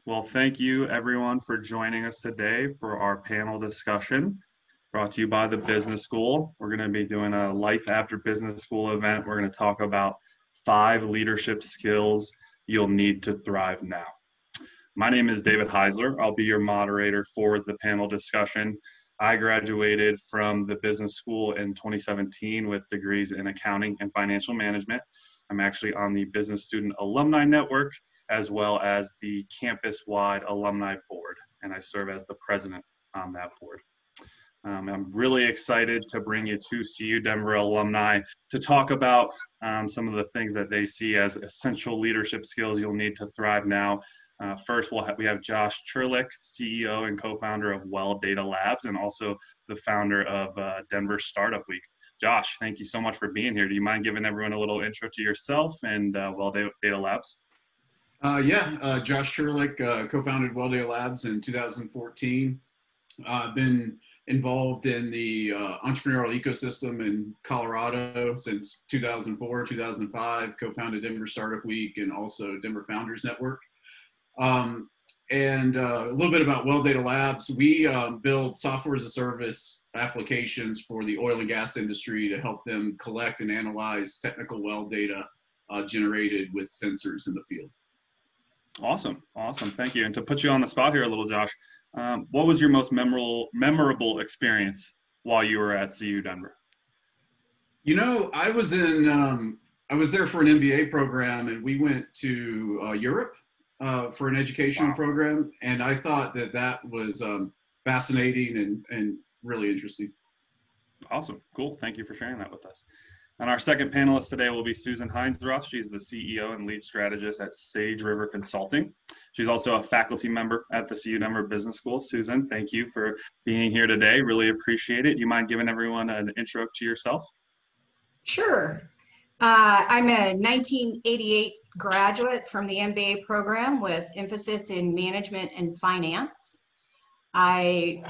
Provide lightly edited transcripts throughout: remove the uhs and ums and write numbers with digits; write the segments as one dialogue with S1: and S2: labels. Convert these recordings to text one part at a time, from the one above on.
S1: Well, thank you everyone for joining us today for our panel discussion brought to you by the Business School. We're going to be doing a Life After Business School event. We're going to talk about 5 leadership skills you'll need to thrive now. My name is David Heisler. I'll be your moderator for the panel discussion. I graduated from the Business School in 2017 with degrees in accounting and financial management. I'm actually on the Business Student Alumni Network, as well as the campus-wide alumni board, and I serve as the president on that board. I'm really excited to bring you to CU Denver alumni to talk about some of the things that they see as essential leadership skills you'll need to thrive now. First, we have Josh Churlick, CEO and co-founder of Well Data Labs, and also the founder of Denver Startup Week. Josh, thank you so much for being here. Do you mind giving everyone a little intro to yourself and Well Data Labs?
S2: Josh Churlick co-founded Well Data Labs in 2014. I've been involved in the entrepreneurial ecosystem in Colorado since 2004, 2005, co-founded Denver Startup Week and also Denver Founders Network. And a little bit about Well Data Labs. We build software as a service applications for the oil and gas industry to help them collect and analyze technical well data generated with sensors in the field.
S1: Awesome. Thank you. And to put you on the spot here a little, Josh, what was your most memorable experience while you were at CU Denver?
S2: You know, I was there for an MBA program, and we went to Europe for an educational program, and I thought that was fascinating and really interesting.
S1: Awesome. Cool. Thank you for sharing that with us. And our second panelist today will be Susan Heinsroth. She's the CEO and lead strategist at Sage River Consulting. She's also a faculty member at the CU Denver Business School. Susan, thank you for being here today. Really appreciate it. You mind giving everyone an intro to yourself?
S3: Sure. I'm a 1988 graduate from the MBA program with emphasis in management and finance. I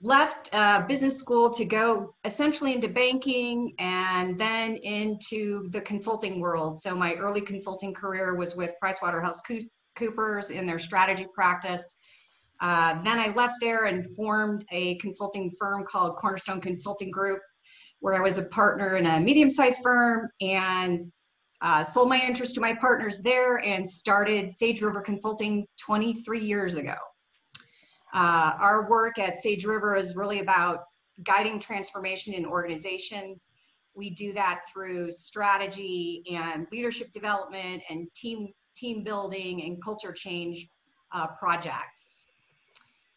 S3: left business school to go essentially into banking and then into the consulting world. So my early consulting career was with PricewaterhouseCoopers in their strategy practice. Then I left there and formed a consulting firm called Cornerstone Consulting Group, where I was a partner in a medium-sized firm, and sold my interest to my partners there and started Sage River Consulting 23 years ago. Our work at Sage River is really about guiding transformation in organizations. We do that through strategy and leadership development and team building and culture change projects.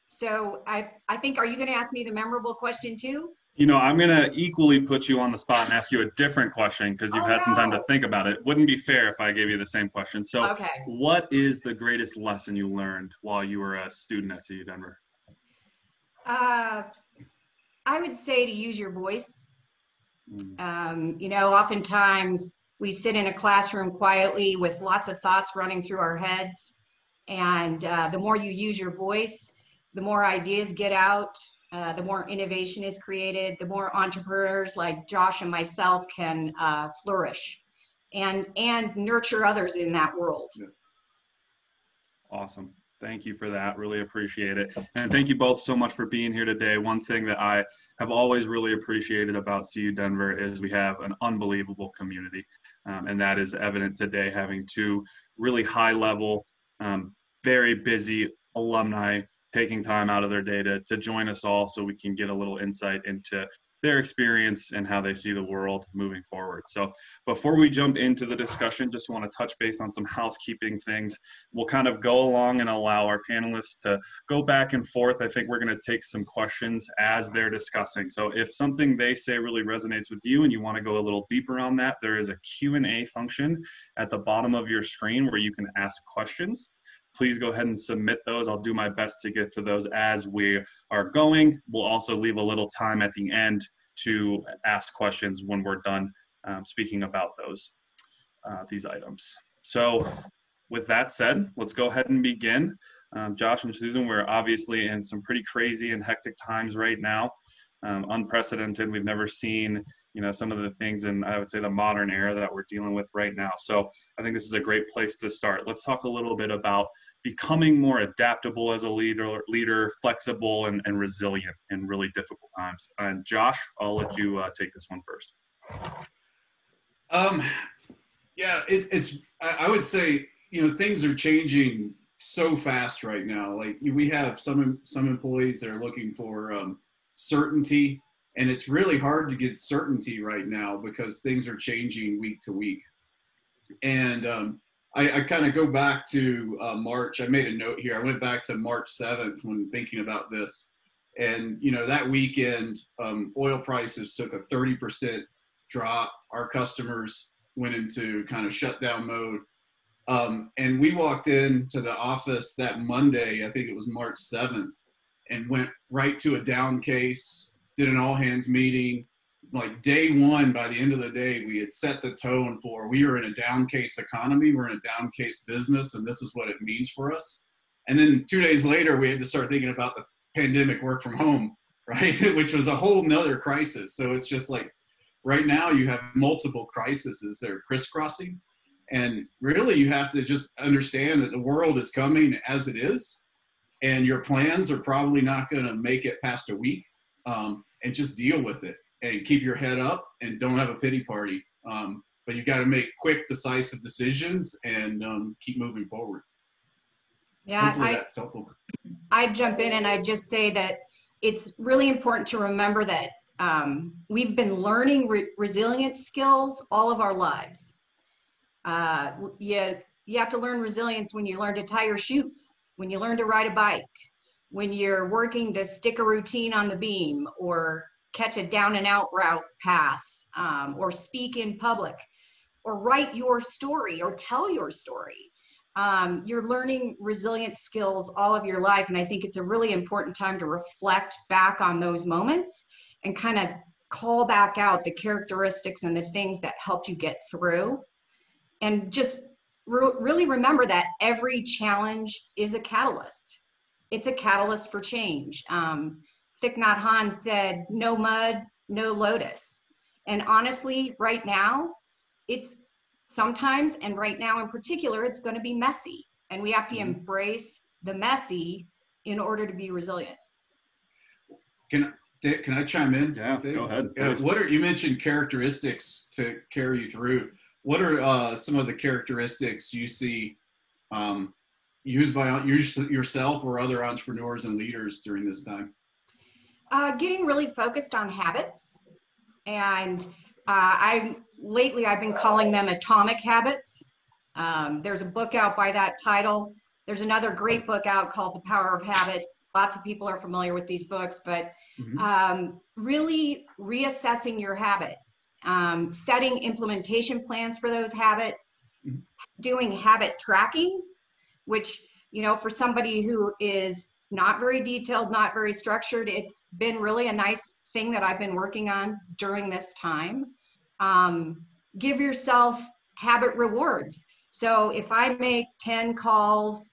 S3: So I think, are you going to ask me the memorable question too?
S1: You know, I'm going to equally put you on the spot and ask you a different question because you've had some time to think about it. Wouldn't be fair if I gave you the same question. So What is the greatest lesson you learned while you were a student at CU Denver?
S3: I would say to use your voice. You know, oftentimes we sit in a classroom quietly with lots of thoughts running through our heads. And the more you use your voice, the more ideas get out. The more innovation is created, the more entrepreneurs like Josh and myself can flourish and nurture others in that world.
S1: Awesome. Thank you for that. Really appreciate it. And thank you both so much for being here today. One thing that I have always really appreciated about CU Denver is we have an unbelievable community. And that is evident today, having 2 really high level, very busy alumni taking time out of their day to join us all so we can get a little insight into their experience and how they see the world moving forward. So before we jump into the discussion, just want to touch base on some housekeeping things. We'll kind of go along and allow our panelists to go back and forth. I think we're going to take some questions as they're discussing. So if something they say really resonates with you and you want to go a little deeper on that, there is a Q&A function at the bottom of your screen where you can ask questions. Please go ahead and submit those. I'll do my best to get to those as we are going. We'll also leave a little time at the end to ask questions when we're done speaking about these items. So with that said, let's go ahead and begin. Josh and Susan, we're obviously in some pretty crazy and hectic times right now. unprecedented. We've never seen, some of the things in, I would say, the modern era that we're dealing with right now. So I think this is a great place to start. Let's talk a little bit about becoming more adaptable as a leader, flexible and resilient in really difficult times. And Josh, I'll let you take this one first.
S2: Yeah, I would say, things are changing so fast right now. Like, we have some employees that are looking for certainty, and it's really hard to get certainty right now because things are changing week to week. And I kind of go back to March. I made a note here. I went back to March 7th when thinking about this. And, that weekend, oil prices took a 30% drop. Our customers went into kind of shutdown mode. And we walked into the office that Monday, I think it was March 7th, and went right to a down case, did an all hands meeting. Like day one, by the end of the day, we had set the tone for, we are in a down case economy, we're in a down case business, and this is what it means for us. And then 2 days later, we had to start thinking about the pandemic work from home, right? Which was a whole nother crisis. So it's just like, right now you have multiple crises that are crisscrossing. And really you have to just understand that the world is coming as it is, and your plans are probably not going to make it past a week, and just deal with it and keep your head up and don't have a pity party. But you got to make quick, decisive decisions and keep moving forward.
S3: Yeah,
S2: hopefully that's helpful.
S3: I'd jump in and I'd just say that it's really important to remember that we've been learning resilience skills all of our lives. You have to learn resilience when you learn to tie your shoes, when you learn to ride a bike, when you're working to stick a routine on the beam or catch a down and out route pass, or speak in public, or write your story or tell your story. You're learning resilience skills all of your life. And I think it's a really important time to reflect back on those moments and kind of call back out the characteristics and the things that helped you get through. And just really remember that every challenge is a catalyst. It's a catalyst for change. Thich Nhat Hanh said, no mud, no lotus. And honestly, right now, it's sometimes, and right now in particular, it's going to be messy. And we have to embrace the messy in order to be resilient.
S2: Can I chime in?
S1: Yeah,
S2: Dave?
S1: Go ahead.
S2: You mentioned characteristics to carry you through. What are some of the characteristics you see used by yourself or other entrepreneurs and leaders during this time?
S3: Getting really focused on habits. And lately I've been calling them atomic habits. There's a book out by that title. There's another great book out called The Power of Habits. Lots of people are familiar with these books, but really reassessing your habits, setting implementation plans for those habits, doing habit tracking, which, for somebody who is not very detailed, not very structured, it's been really a nice thing that I've been working on during this time. Give yourself habit rewards. So if I make 10 cold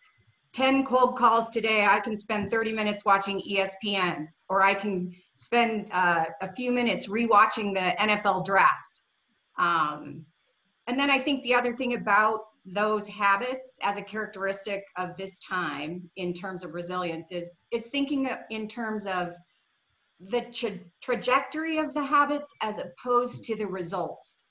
S3: calls today, I can spend 30 minutes watching ESPN, or I can spend a few minutes rewatching the NFL draft. And then I think the other thing about those habits as a characteristic of this time in terms of resilience is thinking in terms of the trajectory of the habits as opposed to the results.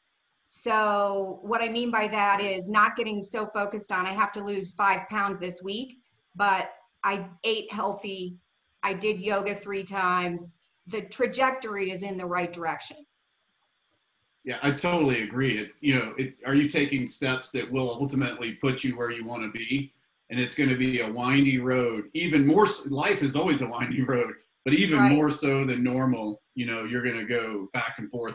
S3: So what I mean by that is not getting so focused on, I have to lose 5 pounds this week, but I ate healthy, I did yoga 3 times. The trajectory is in the right direction.
S2: Yeah, I totally agree. Are you taking steps that will ultimately put you where you want to be? And it's going to be a windy road. Even more, life is always a windy road, but even more so than normal, you're going to go back and forth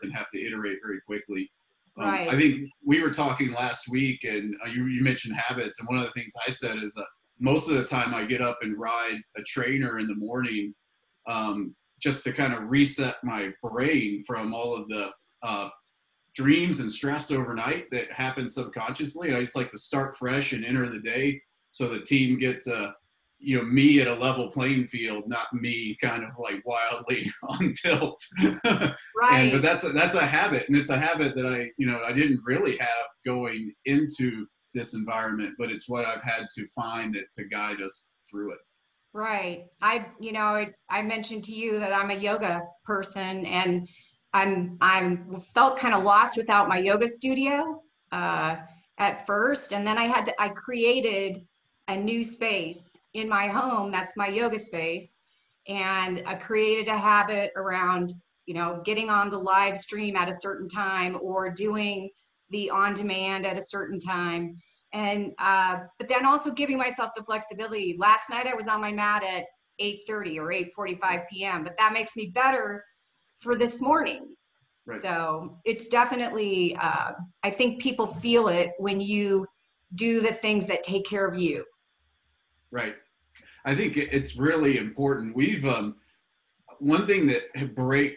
S2: and have to iterate very quickly. I think we were talking last week and you mentioned habits. And one of the things I said is most of the time I get up and ride a trainer in the morning just to kind of reset my brain from all of the dreams and stress overnight that happen subconsciously. I just like to start fresh and enter the day so the team gets a me at a level playing field, not me kind of like wildly on tilt.
S3: Right.
S2: But that's a habit, and it's a habit that I didn't really have going into this environment, but it's what I've had to find to guide us through it.
S3: Right. I mentioned to you that I'm a yoga person, and I'm felt kind of lost without my yoga studio at first, and then I created a new space in my home. That's my yoga space, and I created a habit around getting on the live stream at a certain time or doing the on demand at a certain time. And but then also giving myself the flexibility. Last night I was on my mat at 8:30 or 8:45 p.m., but that makes me better for this morning. Right. So it's definitely, I think people feel it when you do the things that take care of you.
S2: Right. I think it's really important. We've one thing that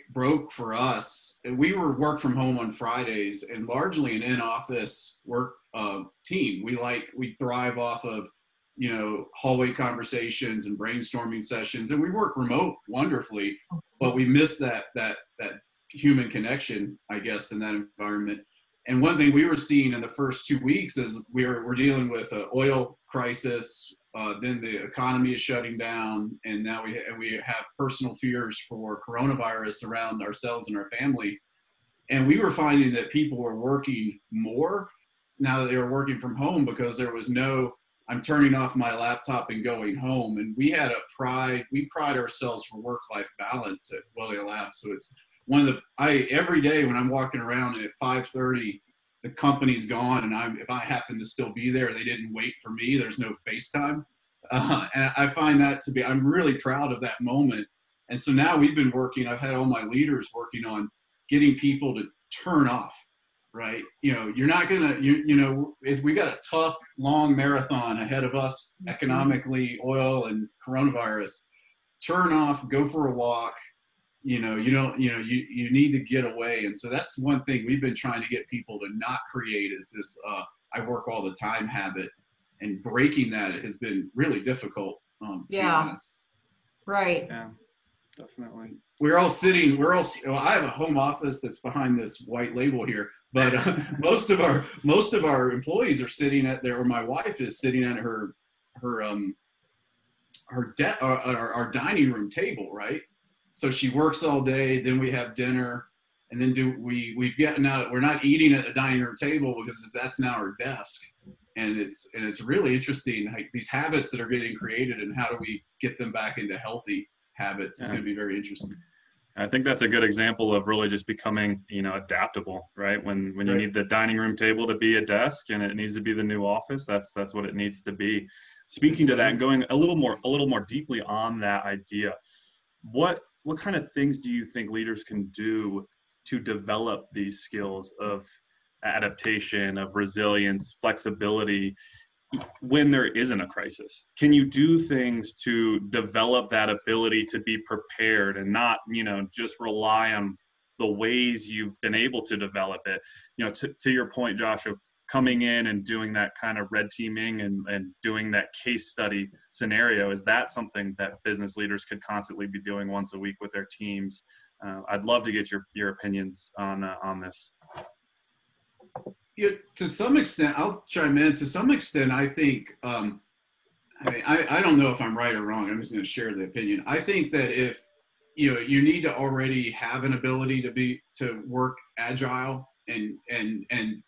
S2: broke for us, we work from home on Fridays, and largely an in-office work team. We thrive off of hallway conversations and brainstorming sessions, and we work remote wonderfully, but we miss that human connection, I guess, in that environment. And one thing we were seeing in the first 2 weeks is we're dealing with an oil crisis. Then the economy is shutting down, and now we have personal fears for coronavirus around ourselves and our family. And we were finding that people were working more now that they were working from home, because there was no, I'm turning off my laptop and going home. And we pride ourselves for work-life balance at Weldea Labs. So it's every day when I'm walking around and at 5:30, the company's gone, and if I happen to still be there, they didn't wait for me. There's no FaceTime. And I find that I'm really proud of that moment. And so now I've had all my leaders working on getting people to turn off, right? You're not gonna, if we got a tough, long marathon ahead of us, economically, oil and coronavirus, turn off, go for a walk. You need to get away. And so that's one thing we've been trying to get people to not create, is this I work all the time habit, and breaking that has been really difficult, to be honest.
S3: Right.
S1: Yeah, definitely.
S2: I have a home office that's behind this white label here, but most of our employees are sitting or my wife is sitting at our dining room table, right? So she works all day, then we have dinner, and then we're not eating at a dining room table because that's now our desk. And it's really interesting, like these habits that are getting created, and how do we get them back into healthy habits is going to be very interesting.
S1: I think that's a good example of really just becoming, adaptable, right? When you need the dining room table to be a desk and it needs to be the new office, that's what it needs to be. Speaking to that and going a little more deeply on that idea, what kind of things do you think leaders can do to develop these skills of adaptation, of resilience, flexibility when there isn't a crisis? Can you do things to develop that ability to be prepared and not, just rely on the ways you've been able to develop it? To your point, Josh, of coming in and doing that kind of red teaming and doing that case study scenario, is that something that business leaders could constantly be doing once a week with their teams? I'd love to get your opinions on this.
S2: To some extent, I'll chime in. To some extent, I think, I don't know if I'm right or wrong. I'm just going to share the opinion. I think that if, you need to already have an ability to work agile and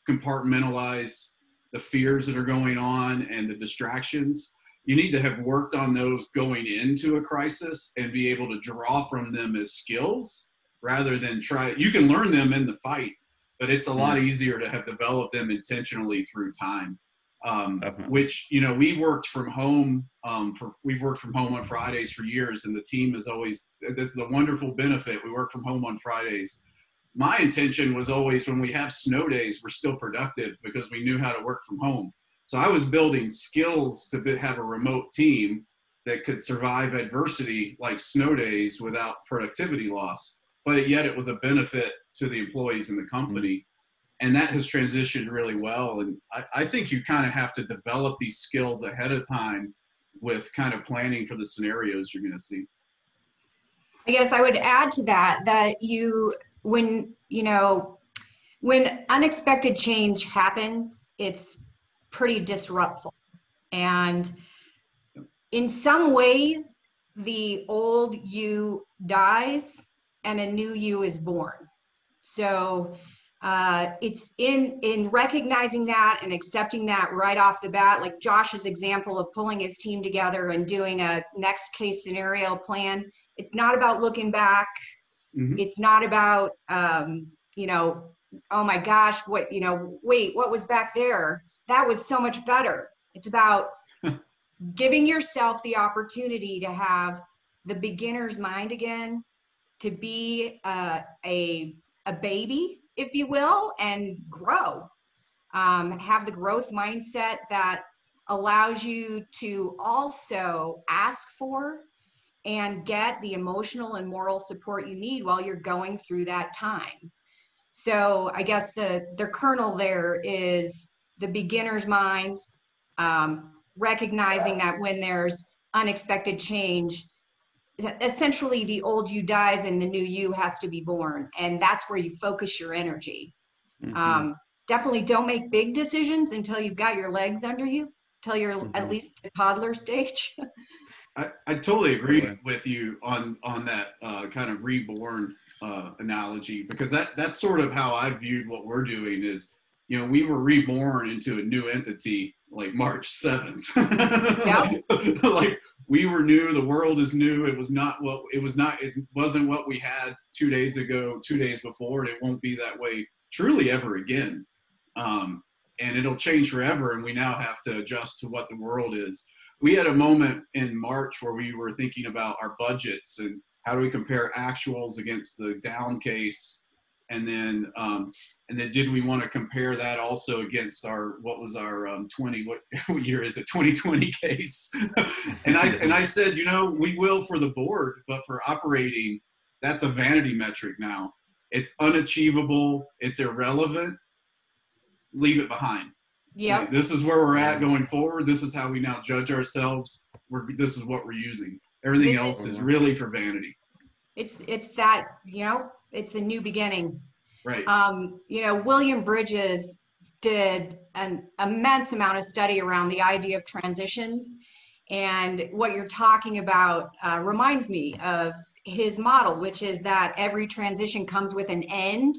S2: compartmentalize the fears that are going on and the distractions. You need to have worked on those going into a crisis and be able to draw from them as skills rather than you can learn them in the fight, but it's a lot easier to have developed them intentionally through time. Which, we've worked from home on Fridays for years, and the team is always, this is a wonderful benefit. We work from home on Fridays. My intention was always, when we have snow days, we're still productive because we knew how to work from home. So I was building skills to have a remote team that could survive adversity like snow days without productivity loss, but yet it was a benefit to the employees in the company. And that has transitioned really well. And I think you kind of have to develop these skills ahead of time with kind of planning for the scenarios you're going to see.
S3: I guess I would add to that when unexpected change happens, it's pretty disruptive. And in some ways, the old you dies and a new you is born. So it's in recognizing that and accepting that right off the bat, like Josh's example of pulling his team together and doing a next case scenario plan. It's not about looking back.
S2: Mm-hmm.
S3: It's not about, oh my gosh, wait, what was back there? That was so much better. It's about giving yourself the opportunity to have the beginner's mind again, to be a baby, if you will, and grow. Have the growth mindset that allows you to also ask for and get the emotional and moral support you need while you're going through that time. So I guess the kernel there is the beginner's mind, recognizing that when there's unexpected change, essentially the old you dies and the new you has to be born. And that's where you focus your energy.
S1: Mm-hmm.
S3: Definitely don't make big decisions until you've got your legs under you, until you're at least the toddler stage.
S2: I totally agree with you on that kind of reborn analogy, because that's sort of how I viewed what we're doing is, we were reborn into a new entity like March 7th. Yep. Like we were new, the world is new. It wasn't what we had 2 days ago, 2 days before, and it won't be that way truly ever again. And it'll change forever, and we now have to adjust to what the world is. We had a moment in March where we were thinking about our budgets and how do we compare actuals against the down case, and then did we want to compare that also against what year is it, 2020 case? and I said, we will for the board, but for operating, that's a vanity metric now. It's unachievable. It's irrelevant. Leave it behind.
S3: Yeah.
S2: This is where we're at going forward. This is how we now judge ourselves. This is what we're using. Everything else is really for vanity.
S3: It's that, it's a new beginning.
S2: Right.
S3: William Bridges did an immense amount of study around the idea of transitions. And what you're talking about reminds me of his model, which is that every transition comes with an end.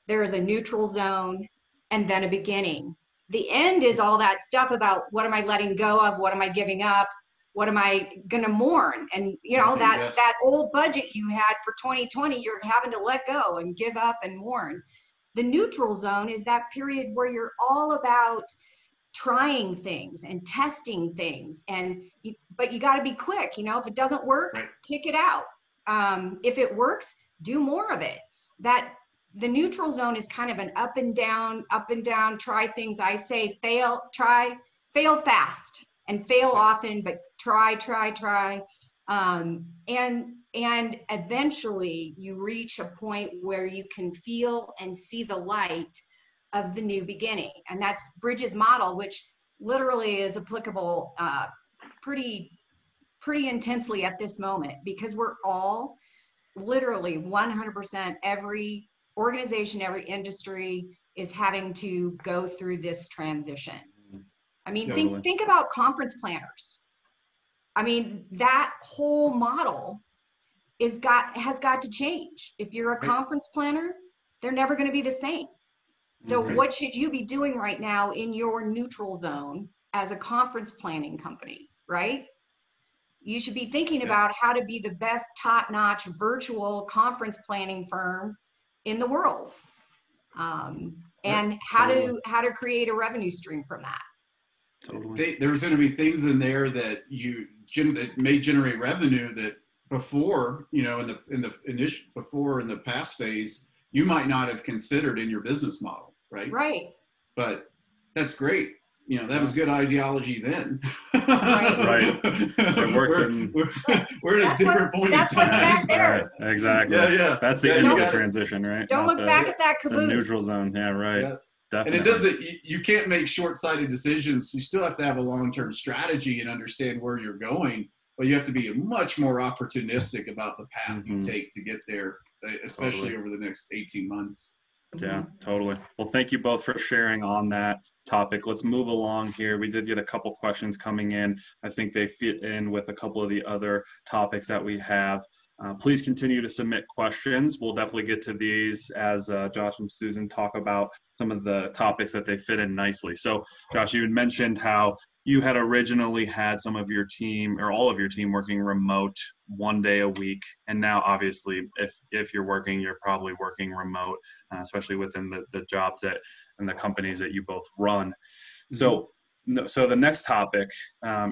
S3: There is a neutral zone and then a beginning. The end is all that stuff about what am I letting go of? What am I giving up? What am I going to mourn? And, that old budget you had for 2020, you're having to let go and give up and mourn. The neutral zone is that period where you're all about trying things and testing things. But you got to be quick. If it doesn't work, right, kick it out. If it works, do more of it. The neutral zone is kind of an up and down, try things. I say fail fast and fail often, but try. And eventually you reach a point where you can feel and see the light of the new beginning. And that's Bridges' model, which literally is applicable pretty intensely at this moment, because we're all literally 100%, every organization, every industry is having to go through this transition. I mean, think about conference planners. I mean, that whole model has got to change. If you're a conference planner, they're never going to be the same. So what should you be doing right now in your neutral zone as a conference planning company, right? You should be thinking about how to be the best top-notch virtual conference planning firm in the world, and how to create a revenue stream from that.
S2: Totally. There's going to be things in there that that may generate revenue that before, in the past phase, you might not have considered in your business model, right?
S3: Right.
S2: But that's great. That was good ideology then.
S1: Right. It worked.
S2: We're at a different point in time.
S3: That's what's back there.
S1: Right. Exactly.
S2: Yeah.
S1: That's the end of the transition, right?
S3: Don't look back at that caboose.
S1: The neutral zone. Yeah, right. Definitely.
S2: And it doesn't, you can't make short-sighted decisions. You still have to have a long-term strategy and understand where you're going, but you have to be much more opportunistic about the path you take to get there, especially over the next 18 months.
S1: Yeah, totally. Well, thank you both for sharing on that topic. Let's move along here. We did get a couple questions coming in. I think they fit in with a couple of the other topics that we have. Please continue to submit questions. We'll definitely get to these as Josh and Susan talk about some of the topics that they fit in nicely. So, Josh, you had mentioned how you had originally had some of your team or all of your team working remote 1 day a week. And now, obviously, if you're working, you're probably working remote, especially within the jobs and the companies that you both run. So the next topic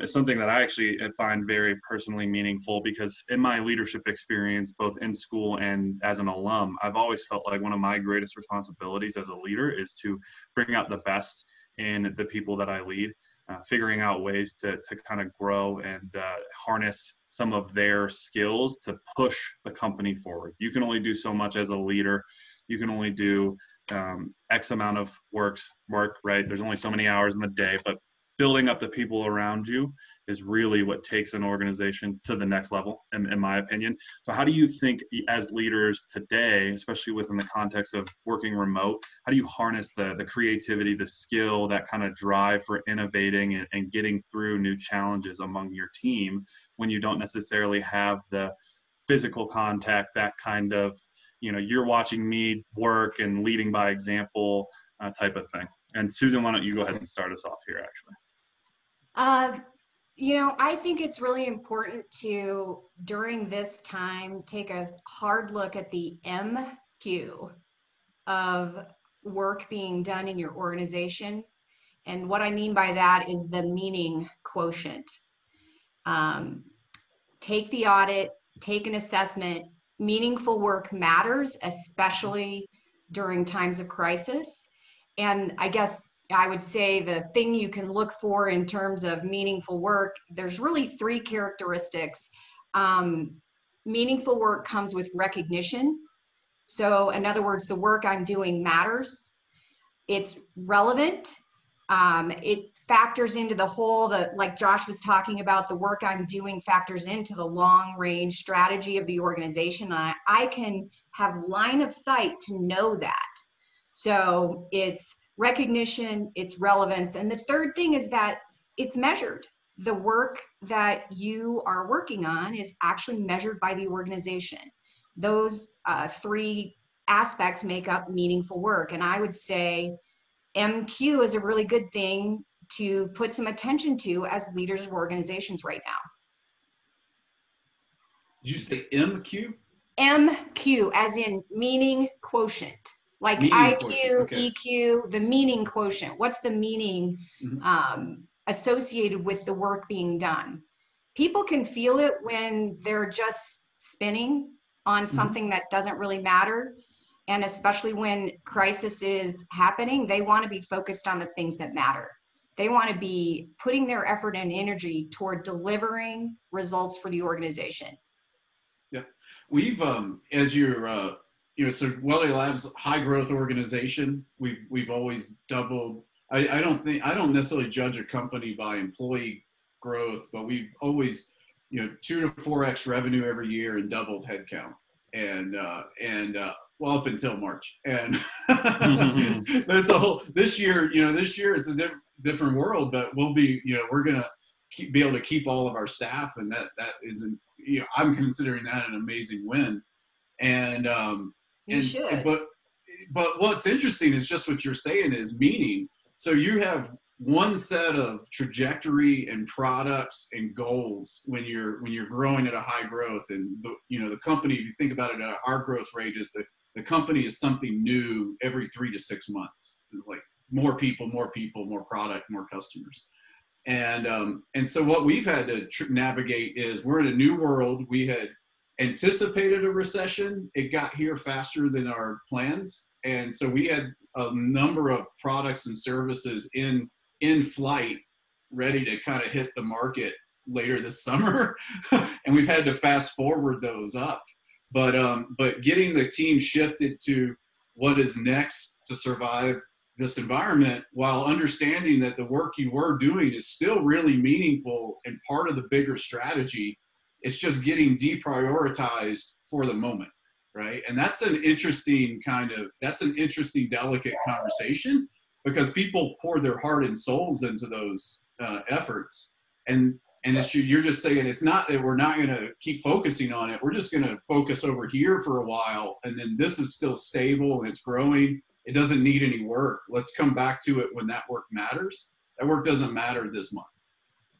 S1: is something that I actually find very personally meaningful, because in my leadership experience, both in school and as an alum, I've always felt like one of my greatest responsibilities as a leader is to bring out the best in the people that I lead, figuring out ways to kind of grow and harness some of their skills to push the company forward. You can only do so much as a leader. You can only do X amount of work, right? There's only so many hours in the day, but building up the people around you is really what takes an organization to the next level, in my opinion. So how do you think as leaders today, especially within the context of working remote, how do you harness the creativity, the skill, that kind of drive for innovating and getting through new challenges among your team when you don't necessarily have the physical contact, that kind of, you're watching me work and leading by example type of thing? And Susan, why don't you go ahead and start us off here, actually?
S3: I think it's really important to, during this time, take a hard look at the MQ of work being done in your organization. And what I mean by that is the meaning quotient. Take the audit, take an assessment. Meaningful work matters, especially during times of crisis. And I guess I would say the thing you can look for in terms of meaningful work, there's really 3 characteristics. Meaningful work comes with recognition. So in other words, the work I'm doing matters. It's relevant. It factors into the whole, like Josh was talking about, the work I'm doing factors into the long range strategy of the organization. I can have line of sight to know that. So it's recognition, it's relevance. And the third thing is that it's measured. The work that you are working on is actually measured by the organization. Those 3 aspects make up meaningful work. And I would say MQ is a really good thing to put some attention to as leaders of organizations right now.
S2: Did you say MQ?
S3: MQ, as in meaning quotient. Like meaning IQ, quotient. Okay. EQ, the meaning quotient. What's the meaning associated with the work being done? People can feel it when they're just spinning on something that doesn't really matter. And especially when crisis is happening, they want to be focused on the things that matter. They want to be putting their effort and energy toward delivering results for the organization.
S2: Yeah, we've as you're so Welding Labs, high growth organization. We've always doubled. I don't necessarily judge a company by employee growth, but we've always 2 to 4x revenue every year and doubled headcount. And well, up until March, and that's a whole. This year it's a different world, but we'll be, we're gonna be able to keep all of our staff, and that isn't, I'm considering that an amazing win. And but what's interesting is just what you're saying is meaning. So you have one set of trajectory and products and goals when you're growing at a high growth, and the company, if you think about it, our growth rate is the company is something new every 3 to 6 months, like more people, more product, more customers. And so what we've had to navigate is we're in a new world. We had anticipated a recession. It got here faster than our plans. And so we had a number of products and services in flight, ready to kind of hit the market later this summer. And we've had to fast forward those up. But getting the team shifted to what is next to survive this environment while understanding that the work you were doing is still really meaningful and part of the bigger strategy. It's just getting deprioritized for the moment, right? And that's an interesting delicate conversation, because people pour their heart and souls into those efforts. And you're just saying, it's not that we're not going to keep focusing on it. We're just going to focus over here for a while. And then this is still stable and it's growing. It doesn't need any work. Let's come back to it when that work matters. That work doesn't matter this month.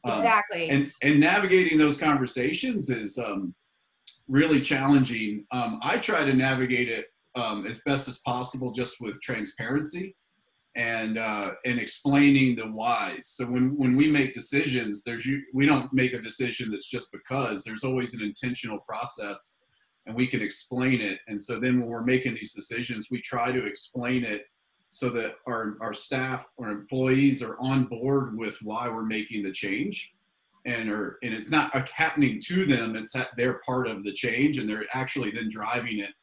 S3: Exactly.
S2: And navigating those conversations is really challenging. I try to navigate it as best as possible, just with transparency and explaining the whys. So when we make decisions, we don't make a decision that's just because. There's always an intentional process, and we can explain it. And so then when we're making these decisions, we try to explain it so that our staff or employees are on board with why we're making the change, and it's not happening to them. It's that they're part of the change, and they're actually then driving it.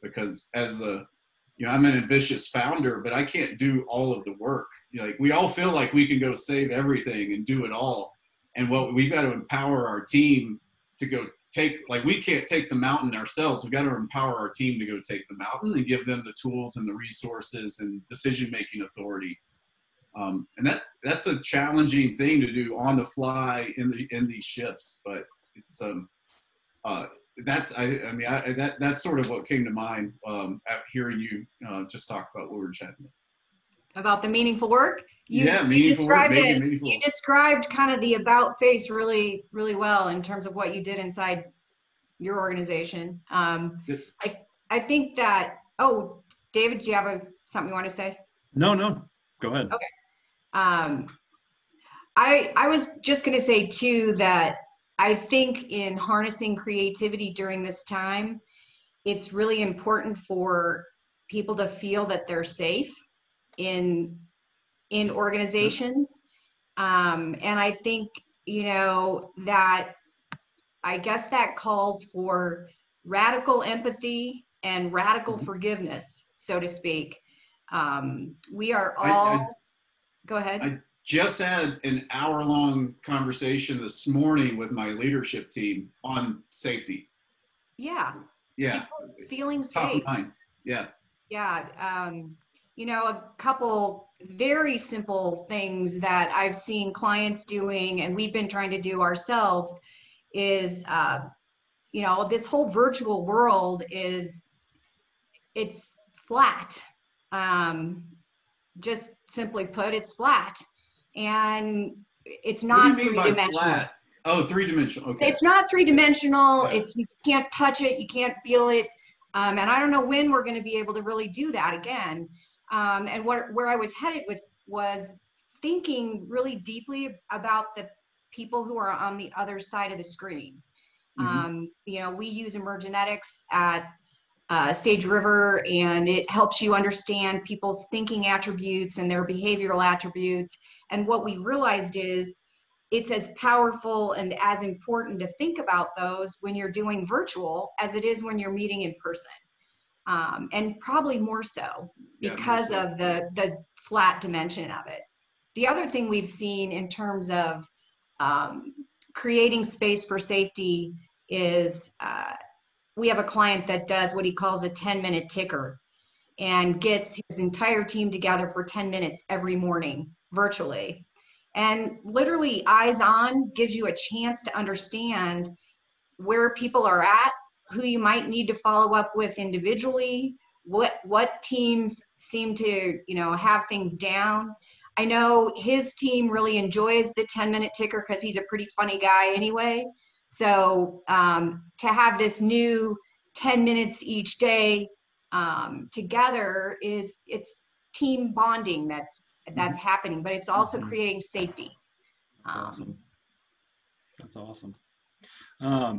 S2: Because I'm an ambitious founder, but I can't do all of the work. Like, we all feel like we can go save everything and do it all. And we've got to empower our team to go we can't take the mountain ourselves. We've got to empower our team to go take the mountain and give them the tools and the resources and decision-making authority. And that's a challenging thing to do on the fly in these shifts, but it's that's sort of what came to mind after hearing you just talk about what we were chatting
S3: about the meaningful work. You described kind of the about face really, really well in terms of what you did inside your organization. I think that, David, do you have something you want to say?
S1: No, go ahead.
S3: Okay. I was just going to say too, that I think in harnessing creativity during this time, it's really important for people to feel that they're safe in organizations. And I think, that I guess that calls for radical empathy and radical forgiveness, so to speak. We are all, go ahead.
S2: I just had an hour-long conversation this morning with my leadership team on safety.
S3: Yeah.
S2: Yeah.
S3: People feeling safe.
S2: Top of mind. Yeah.
S3: Yeah. A couple very simple things that I've seen clients doing and we've been trying to do ourselves is, this whole virtual world it's flat. Just simply put, it's flat. And it's not three-dimensional.
S2: Flat? Oh, three-dimensional. Okay.
S3: It's not three-dimensional.
S2: Yeah.
S3: You can't touch it. You can't feel it. And I don't know when we're going to be able to really do that again. And where I was headed with was thinking really deeply about the people who are on the other side of the screen. We use emergenetics at Sage River, and it helps you understand people's thinking attributes and their behavioral attributes. And what we realized is it's as powerful and as important to think about those when you're doing virtual as it is when you're meeting in person. And probably more so because of the flat dimension of it. The other thing we've seen in terms of creating space for safety is we have a client that does what he calls a 10-minute ticker and gets his entire team together for 10 minutes every morning virtually. And literally eyes on gives you a chance to understand where people are at, who you might need to follow up with individually, what teams seem to, have things down. I know his team really enjoys the 10-minute ticker because he's a pretty funny guy anyway. So to have this new 10 minutes each day together it's team bonding that's happening, but it's also creating safety.
S1: That's awesome.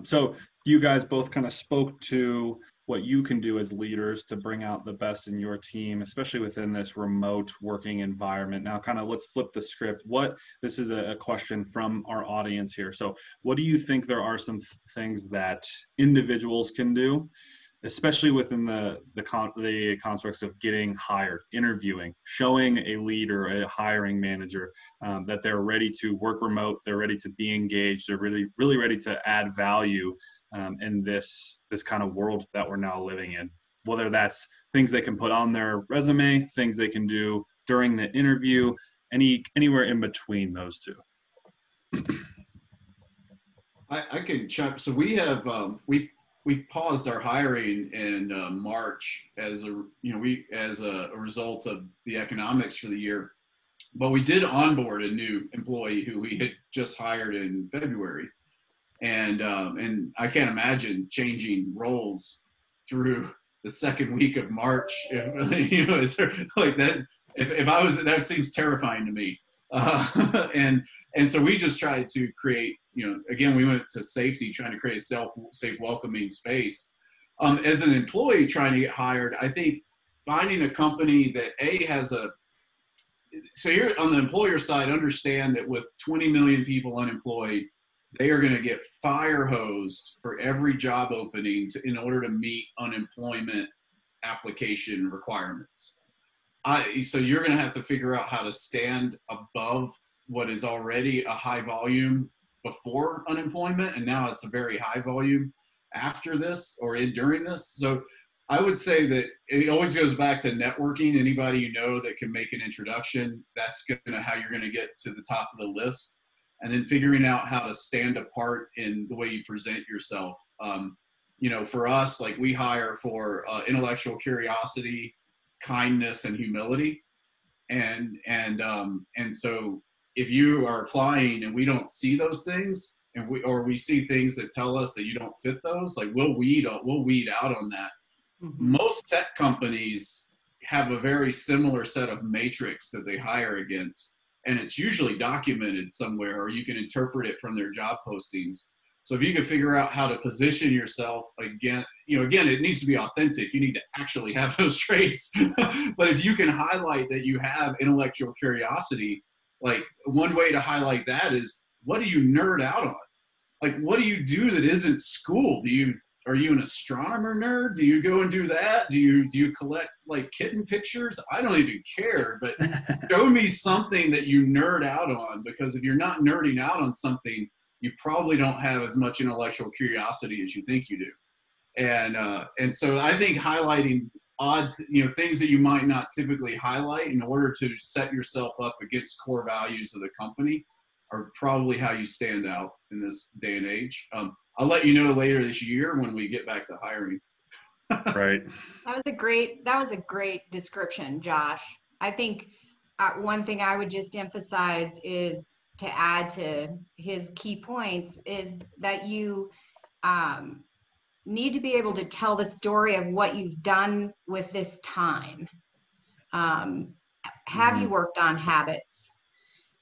S1: So you guys both kind of spoke to what you can do as leaders to bring out the best in your team, especially within this remote working environment. Now, kind of let's flip the script. This is a question from our audience here. So what do you think there are some things that individuals can do especially within the constructs of getting hired, interviewing, showing a leader, a hiring manager, that they're ready to work remote, they're ready to be engaged, they're really ready to add value in this kind of world that we're now living in. Whether that's things they can put on their resume, things they can do during the interview, anywhere in between those two.
S2: I can check. So we have we paused our hiring in March as a result of the economics for the year, but we did onboard a new employee who we had just hired in February, and I can't imagine changing roles through the second week of March. If, is there, like that. If I was, that seems terrifying to me. And so we just tried to create, again, we went to safety, trying to create a safe, welcoming space. As an employee trying to get hired, I think finding a company that so you're on the employer side, understand that with 20 million people unemployed, they are going to get fire hosed for every job opening in order to meet unemployment application requirements. So you're going to have to figure out how to stand above what is already a high volume before unemployment, and now it's a very high volume after this or during this. So I would say that it always goes back to networking. Anybody you know that can make an introduction, that's how you're going to get to the top of the list. And then figuring out how to stand apart in the way you present yourself. For us, like we hire for intellectual curiosity, kindness, and humility. And so if you are applying and we don't see those things, and we see things that tell us that you don't fit those, like we'll weed out on that. Mm-hmm. Most tech companies have a very similar set of matrix that they hire against, and it's usually documented somewhere, or you can interpret it from their job postings. So if you can figure out how to position yourself again, it needs to be authentic. You need to actually have those traits. But if you can highlight that you have intellectual curiosity, like one way to highlight that is, what do you nerd out on? Like, what do you do that isn't school? Are you an astronomer nerd? Do you go and do that? Do you collect like kitten pictures? I don't even care, but show me something that you nerd out on, because if you're not nerding out on something, you probably don't have as much intellectual curiosity as you think you do. And so I think highlighting odd, things that you might not typically highlight in order to set yourself up against core values of the company are probably how you stand out in this day and age. I'll let you know later this year when we get back to hiring.
S1: Right.
S3: That was a great description, Josh. I think one thing I would just emphasize is, to add to his key points, is that you need to be able to tell the story of what you've done with this time. Have you worked on habits?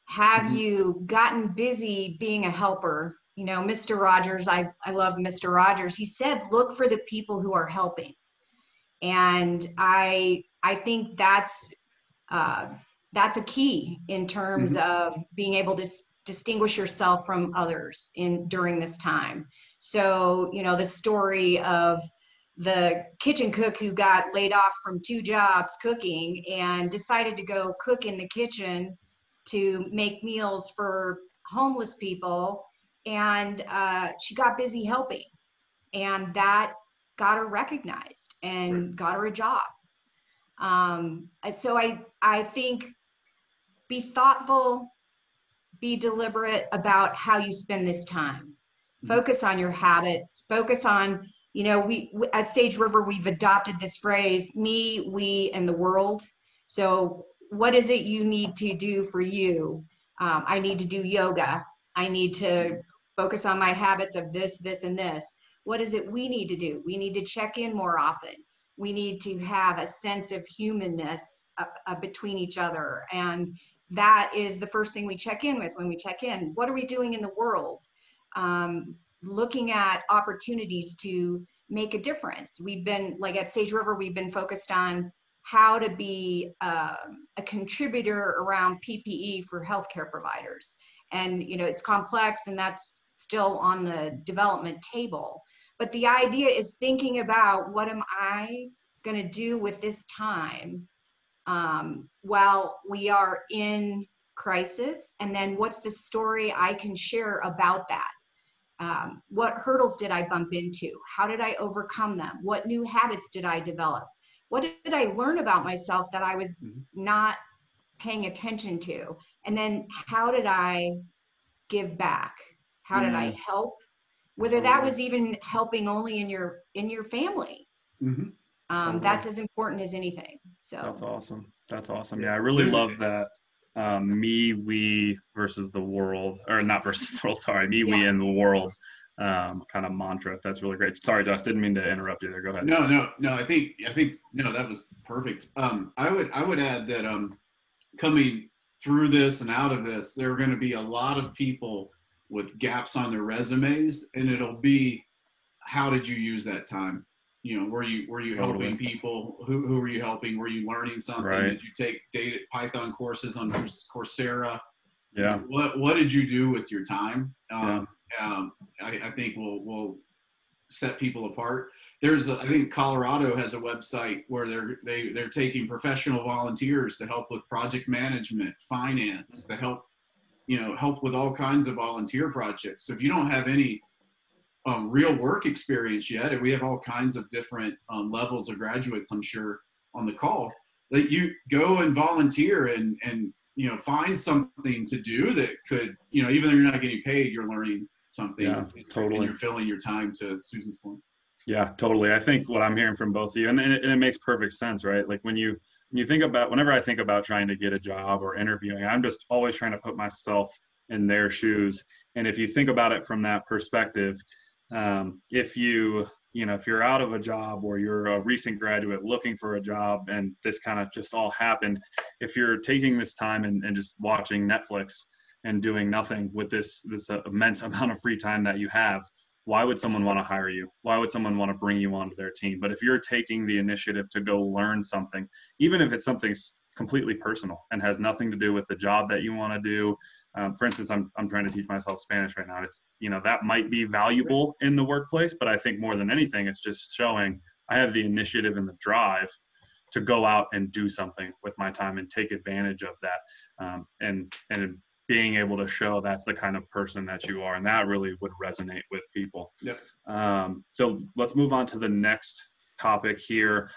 S3: Have you gotten busy being a helper? Mr. Rogers, I love Mr. Rogers. He said, look for the people who are helping. And I think that's a key in terms of being able to distinguish yourself from others during this time. So, the story of the kitchen cook who got laid off from 2 jobs cooking and decided to go cook in the kitchen to make meals for homeless people. And she got busy helping, and that got her recognized and got her a job. So I think, be thoughtful, be deliberate about how you spend this time. Focus on your habits, focus on, we at Sage River, we've adopted this phrase, me, we, and the world. So what is it you need to do for you? I need to do yoga. I need to focus on my habits of this, this, and this. What is it we need to do? We need to check in more often. We need to have a sense of humanness between each other. And that is the first thing we check in with when we check in. What are we doing in the world? Looking at opportunities to make a difference. We've been, like at Sage River, we've been focused on how to be a contributor around PPE for healthcare providers. And, it's complex, and that's still on the development table. But the idea is thinking about, what am I going to do with this time while we are in crisis? And then what's the story I can share about that? What hurdles did I bump into? How did I overcome them? What new habits did I develop? What did I learn about myself that I was not paying attention to? And then how did I give back? How did I help? Whether that was even helping only in your family. That's as important as anything. So
S1: that's awesome. That's awesome. Yeah, I really love that. Me, we versus the world, or not versus the world, sorry, me, we, and the world kind of mantra. That's really great. Sorry, Josh, didn't mean to interrupt you there. Go ahead.
S2: No, I think no, that was perfect. I would add that coming through this and out of this, there are going to be a lot of people with gaps on their resumes, and it'll be, how did you use that time? You know, were you helping people? Who were you helping? Were you learning something?
S1: Right.
S2: Did you take data Python courses on Coursera?
S1: Yeah.
S2: What did you do with your time?
S1: Yeah.
S2: I think will set people apart. I think Colorado has a website where they're taking professional volunteers to help with project management, finance, to help with all kinds of volunteer projects. So if you don't have any real work experience yet, and we have all kinds of different levels of graduates, I'm sure, on the call, that you go and volunteer and find something to do that could, even though you're not getting paid, you're learning something.
S1: Yeah, totally.
S2: And you're filling your time, to Susan's point.
S1: Yeah, totally. I think what I'm hearing from both of you, and it makes perfect sense, right? Like when you think about, whenever I think about trying to get a job or interviewing, I'm just always trying to put myself in their shoes. And if you think about it from that perspective, if you're out of a job, or you're a recent graduate looking for a job, and this kind of just all happened, if you're taking this time and just watching Netflix and doing nothing with this immense amount of free time that you have, why would someone want to hire you? Why would someone want to bring you onto their team? But if you're taking the initiative to go learn something, even if it's something completely personal and has nothing to do with the job that you want to do. For instance, I'm trying to teach myself Spanish right now. It's, that might be valuable in the workplace, but I think more than anything, it's just showing I have the initiative and the drive to go out and do something with my time and take advantage of that. And being able to show that's the kind of person that you are. And that really would resonate with people.
S2: Yep.
S1: So let's move on to the next topic here.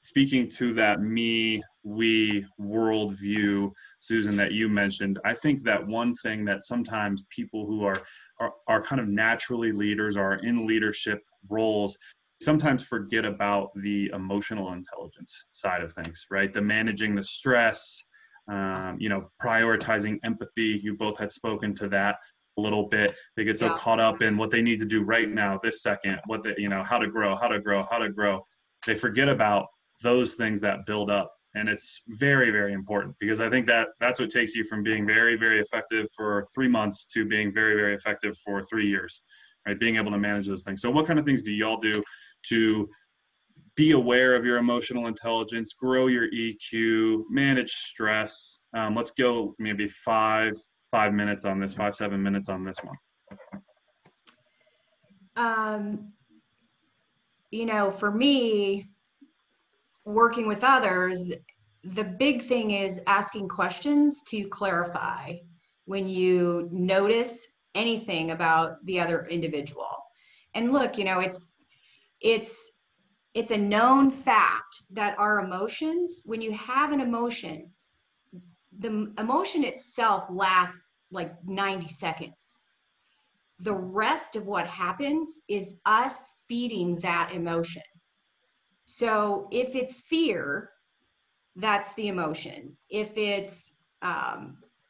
S1: Speaking to that me, we worldview, Susan, that you mentioned, I think that one thing that sometimes people who are kind of naturally leaders, are in leadership roles, sometimes forget about the emotional intelligence side of things, right? The managing the stress, prioritizing empathy. You both had spoken to that a little bit. They get so caught up in what they need to do right now, this second, how to grow. They forget about those things that build up. And it's very, very important, because I think that's what takes you from being very, very effective for 3 months to being very, very effective for 3 years, right? Being able to manage those things. So what kind of things do y'all do to be aware of your emotional intelligence, grow your EQ, manage stress? Let's go maybe 5 minutes on this, 7 minutes on this one.
S3: For me, working with others, the big thing is asking questions to clarify when you notice anything about the other individual. And look, it's a known fact that our emotions, when you have an emotion, the emotion itself lasts like 90 seconds. The rest of what happens is us feeding that emotion. So if it's fear, that's the emotion. If it's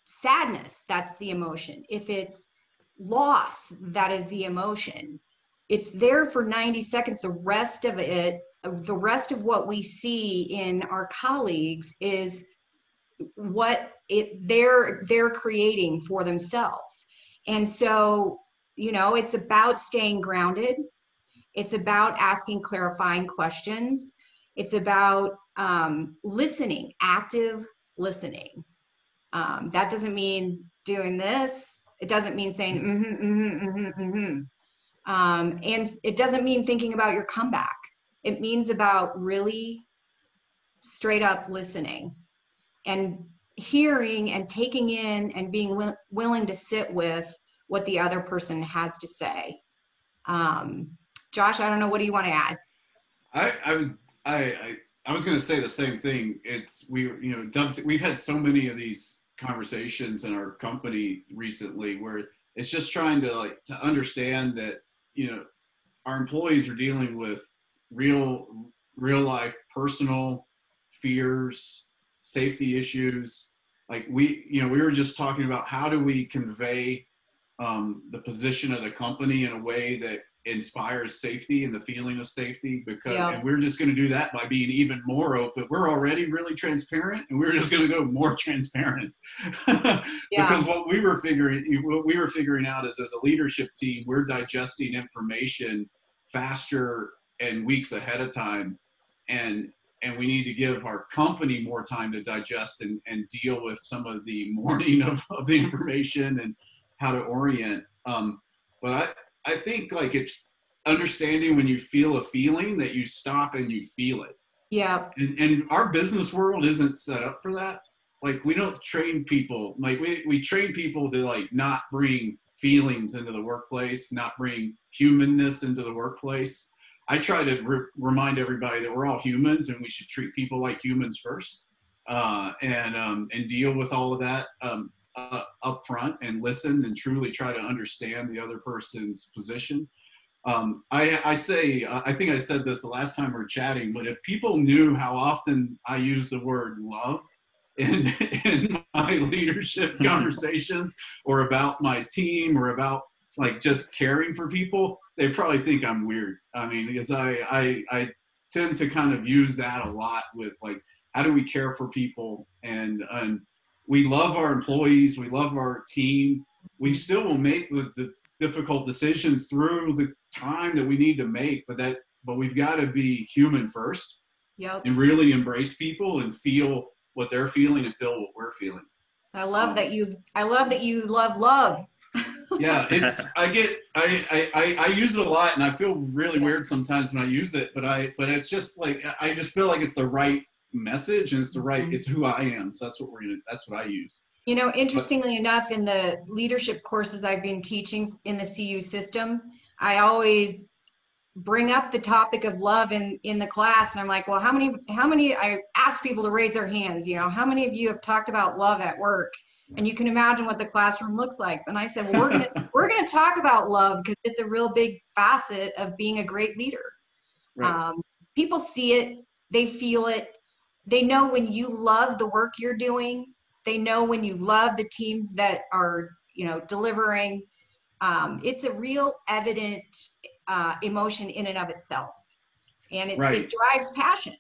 S3: sadness, that's the emotion. If it's loss, that is the emotion. It's there for 90 seconds. The rest of it, the rest of what we see in our colleagues is what they're creating for themselves. And so, it's about staying grounded. It's about asking clarifying questions. It's about listening, active listening. That doesn't mean doing this. It doesn't mean saying, And it doesn't mean thinking about your comeback. It means about really straight up listening and hearing and taking in and being willing to sit with what the other person has to say. Josh, I don't know, what do you want to add?
S2: I was going to say the same thing. We've had so many of these conversations in our company recently where it's just trying to understand that, our employees are dealing with real life personal fears, safety issues. Like we were just talking about how do we convey the position of the company in a way that inspires safety and the feeling of safety, and we're just going to do that by being even more open. We're already really transparent, and we're just going to go more transparent. Because what we were figuring out is, as a leadership team, we're digesting information faster and weeks ahead of time, and we need to give our company more time to digest and deal with some of the mourning of the information and how to orient. But I think it's understanding when you feel a feeling that you stop and you feel it.
S3: Yeah.
S2: And our business world isn't set up for that. We don't train people. We train people to not bring feelings into the workplace, not bring humanness into the workplace. I try to remind everybody that we're all humans and we should treat people like humans first, and deal with all of that up front and listen and truly try to understand the other person's position. I think I said this the last time we were chatting, but if people knew how often I use the word love in my leadership conversations or about my team or about just caring for people, they probably think I'm weird. I mean, because I tend to kind of use that a lot with how do we care for people, and we love our employees, we love our team. We still will make the difficult decisions through the time that we need to make, but we've got to be human first.
S3: Yep.
S2: And really embrace people and feel what they're feeling and feel what we're feeling.
S3: I love that you love.
S2: Yeah, I use it a lot, and I feel really weird sometimes when I use it, but it's just I just feel like it's the right message, and it's who I am. So that's what I use.
S3: Interestingly enough, in the leadership courses I've been teaching in the CU system, I always bring up the topic of love in the class, and I'm like, well, how many I ask people to raise their hands, how many of you have talked about love at work? And you can imagine what the classroom looks like. And I said, well, we're gonna talk about love because it's a real big facet of being a great leader.
S2: Right.
S3: People see it, they feel it, they know when you love the work you're doing, they know when you love the teams that are delivering. It's a real evident emotion in and of itself, and it drives passion.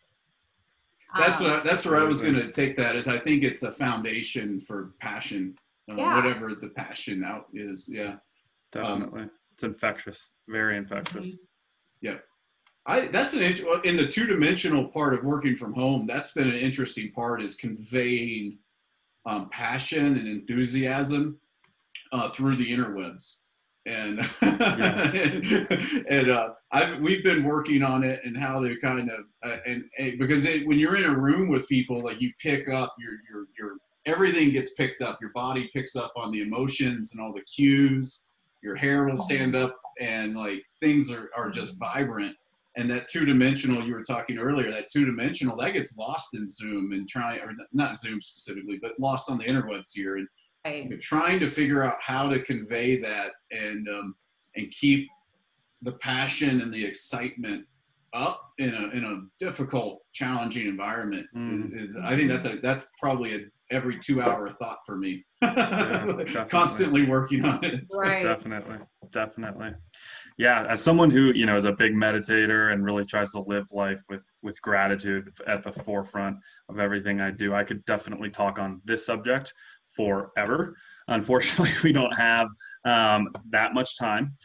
S2: That's where I was going to take that. Is I think it's a foundation for passion, whatever the passion out is. Yeah,
S1: definitely. It's infectious, very infectious.
S2: Yeah, that's in the two-dimensional part of working from home. That's been an interesting part, is conveying passion and enthusiasm through the interwebs. And we've been working on it and how to kind of because when you're in a room with people, you pick up your everything gets picked up. Your body picks up on the emotions and all the cues. Your hair will stand up, and things are just vibrant. And that two-dimensional you were talking earlier, that two-dimensional that gets lost in Zoom and or not Zoom specifically, but lost on the interwebs here. And trying to figure out how to convey that and keep the passion and the excitement up in a difficult, challenging environment is I think that's probably every 2-hour thought for me. Constantly working on it.
S3: Right.
S1: Definitely. Yeah, as someone who is a big meditator and really tries to live life with gratitude at the forefront of everything I do, I could definitely talk on this subject forever. Unfortunately, we don't have that much time.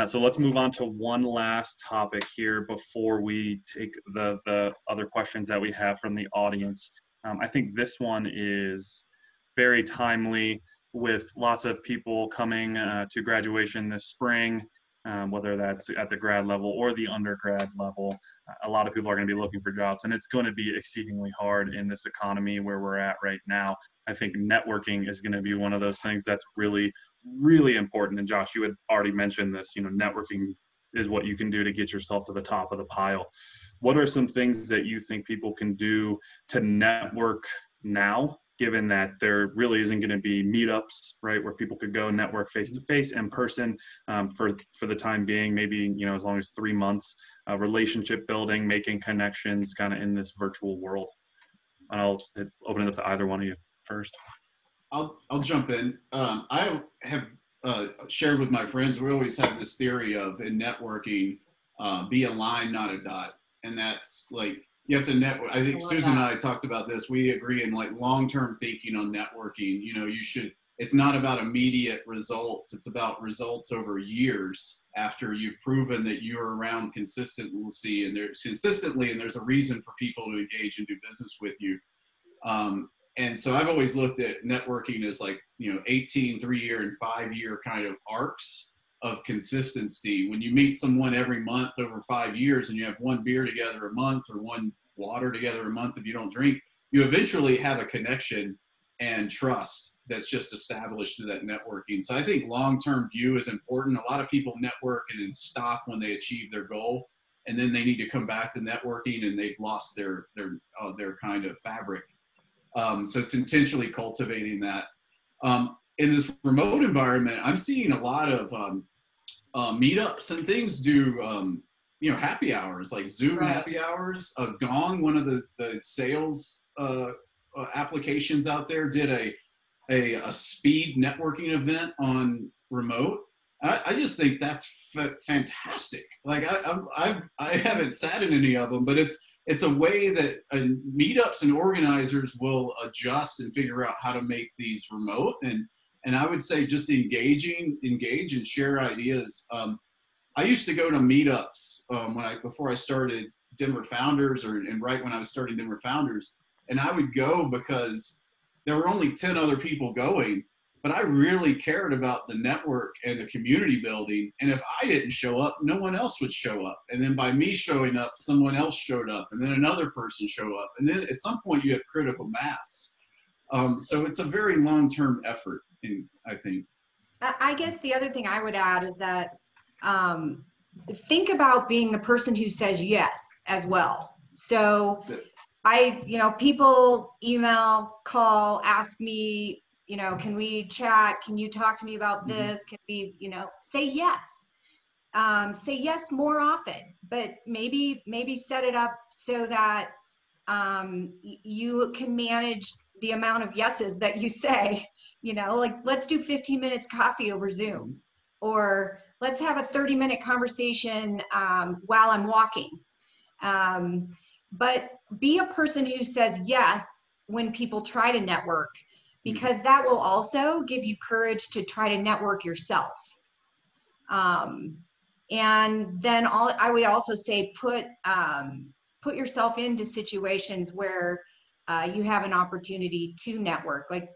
S1: So let's move on to one last topic here before we take the other questions that we have from the audience. I think this one is very timely with lots of people coming to graduation this spring. whether that's at the grad level or the undergrad level. A lot of people are going to be looking for jobs, and it's going to be exceedingly hard in this economy where we're at right now. I think networking is going to be one of those things that's really, really important. And Josh, you had already mentioned this, networking is what you can do to get yourself to the top of the pile. What are some things that you think people can do to network now, given that there really isn't going to be meetups, right, where people could go network face-to-face, in person, for the time being, maybe, as long as 3 months, relationship building, making connections kind of in this virtual world? I'll open it up to either one of you first.
S2: I'll jump in. I have shared with my friends, we always have this theory of, in networking, be a line, not a dot. And that's like, you have to network. I think Susan and I talked about this. We agree in like long-term thinking on networking. It's not about immediate results. It's about results over years after you've proven that you're around consistently, and there's a reason for people to engage and do business with you. And so I've always looked at networking as like, 18, 3-year and 5-year kind of arcs of consistency. When you meet someone every month over 5 years and you have one beer together a month or one water together a month if you don't drink, you eventually have a connection and trust that's just established through that networking. So I think long-term view is important. A lot of people network and then stop when they achieve their goal, and then they need to come back to networking and they've lost their kind of fabric. So it's intentionally cultivating that. In this remote environment, I'm seeing a lot of meetups and things do, happy hours, like Zoom happy hours. Gong, one of the sales applications out there, did a speed networking event on remote. I just think that's fantastic. Like I haven't sat in any of them, but it's a way that meetups and organizers will adjust and figure out how to make these remote. And I would say just engage and share ideas. I used to go to meetups before I started Denver Founders, and right when I was starting Denver Founders, and I would go because there were only 10 other people going, but I really cared about the network and the community building. And if I didn't show up, no one else would show up. And then by me showing up, someone else showed up, and then another person showed up. And then at some point you have critical mass. So it's a very long-term effort, I think.
S3: I guess the other thing I would add is that think about being the person who says yes as well. So people email, call, ask me, can we chat? Can you talk to me about this? Can we, say yes. Say yes more often, but maybe set it up so that you can manage the amount of yeses that you say, like let's do 15 minutes coffee over Zoom, or let's have a 30-minute conversation while I'm walking. But be a person who says yes when people try to network, because that will also give you courage to try to network yourself. And then I would also say put yourself into situations where you have an opportunity to network. Like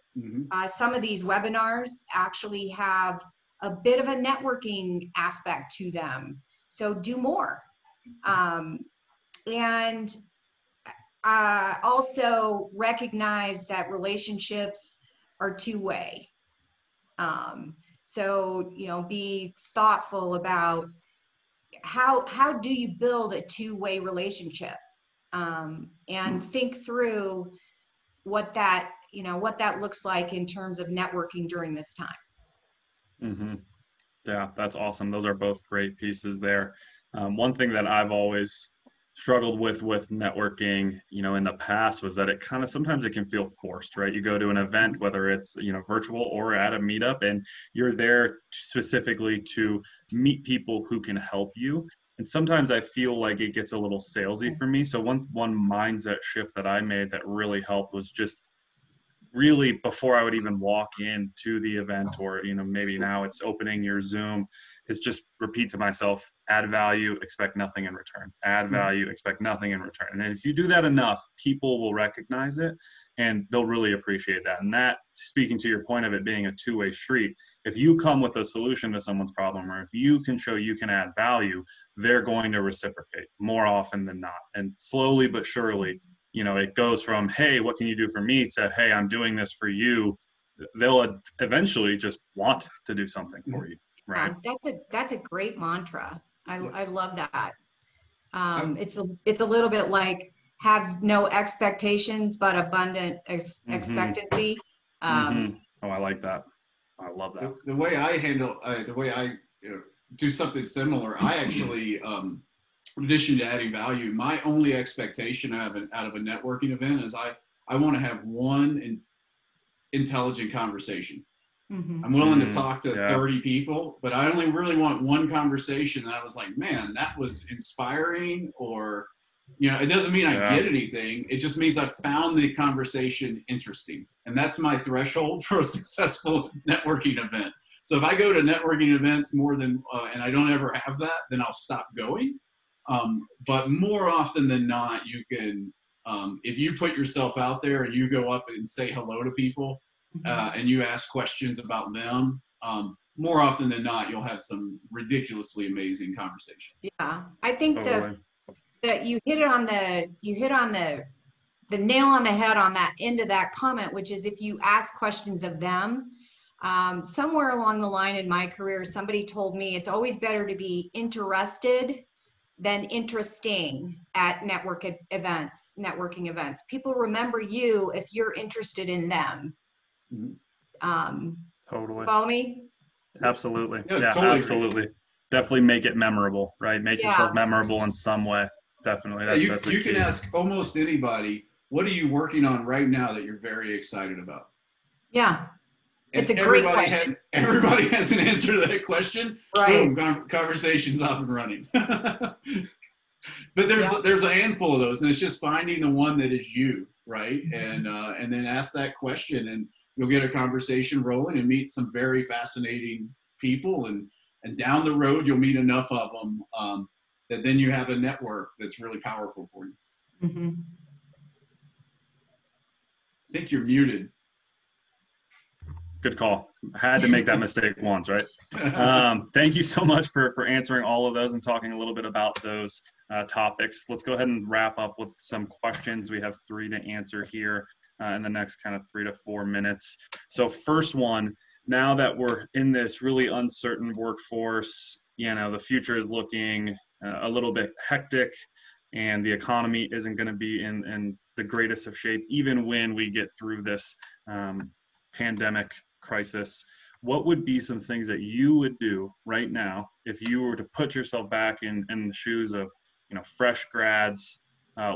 S3: some of these webinars actually have a bit of a networking aspect to them. So do more. And also recognize that relationships are two-way. So, be thoughtful about how do you build a two-way relationship, and think through what that looks like in terms of networking during this time.
S1: Yeah, that's awesome. Those are both great pieces there. One thing that I've always struggled with networking, in the past, was that it kind of, sometimes it can feel forced, right? You go to an event, whether it's, virtual or at a meetup, and you're there specifically to meet people who can help you. And sometimes I feel like it gets a little salesy for me. So one mindset shift that I made that really helped was just really before I would even walk into the event, or, you know, maybe now it's opening your Zoom, is just repeat to myself, add value, expect nothing in return. Add value, expect nothing in return. And if you do that enough, people will recognize it and they'll really appreciate that. And that, speaking to your point of it being a two-way street, if you come with a solution to someone's problem, or if you can show you can add value, they're going to reciprocate more often than not. And slowly but surely, you know, it goes from, hey, what can you do for me, to, hey, I'm doing this for you. They'll eventually just want to do something for you, right?
S3: That's a great mantra. I love that. It's a little bit like have no expectations, but abundant expectancy.
S1: Oh, I like that. I love that.
S2: The way I handle, do something similar, I actually, in addition to adding value, my only expectation out of a networking event is I want to have one intelligent conversation. I'm willing to talk to 30 people, but I only really want one conversation that I was like, man, that was inspiring, or, you know, it doesn't mean I get anything. It just means I found the conversation interesting. And that's my threshold for a successful networking event. So if I go to networking events more than, and I don't ever have that, then I'll stop going. But more often than not, you can, if you put yourself out there and you go up and say hello to people, and you ask questions about them, more often than not, you'll have some ridiculously amazing conversations.
S3: Yeah, I think that you hit on the nail on the head on that end of that comment, which is if you ask questions of them. Somewhere along the line in my career, somebody told me it's always better to be interested than interesting at networking events. People remember you if you're interested in them.
S1: Totally.
S3: Follow me?
S1: Absolutely.
S2: Yeah, totally
S1: absolutely. Agree. Definitely make it memorable, right? Make yourself memorable in some way. Definitely.
S2: You can ask almost anybody, what are you working on right now that you're very excited about?
S3: Yeah. It's a great question.
S2: Everybody has an answer to that question.
S3: Right.
S2: Boom, conversation's off and running. But there's a handful of those, and it's just finding the one that is you, right? And then ask that question, and you'll get a conversation rolling and meet some very fascinating people, and down the road you'll meet enough of them that then you have a network that's really powerful for you. I think you're muted.
S1: Good call. I had to make that mistake once, right? Thank you so much for answering all of those and talking a little bit about those topics. Let's go ahead and wrap up with some questions. We have 3 to answer here in the next kind of 3 to 4 minutes. So first one, now that we're in this really uncertain workforce, you know, the future is looking a little bit hectic, and the economy isn't going to be in the greatest of shape, even when we get through this pandemic crisis. What would be some things that you would do right now if you were to put yourself back in the shoes of, you know, fresh grads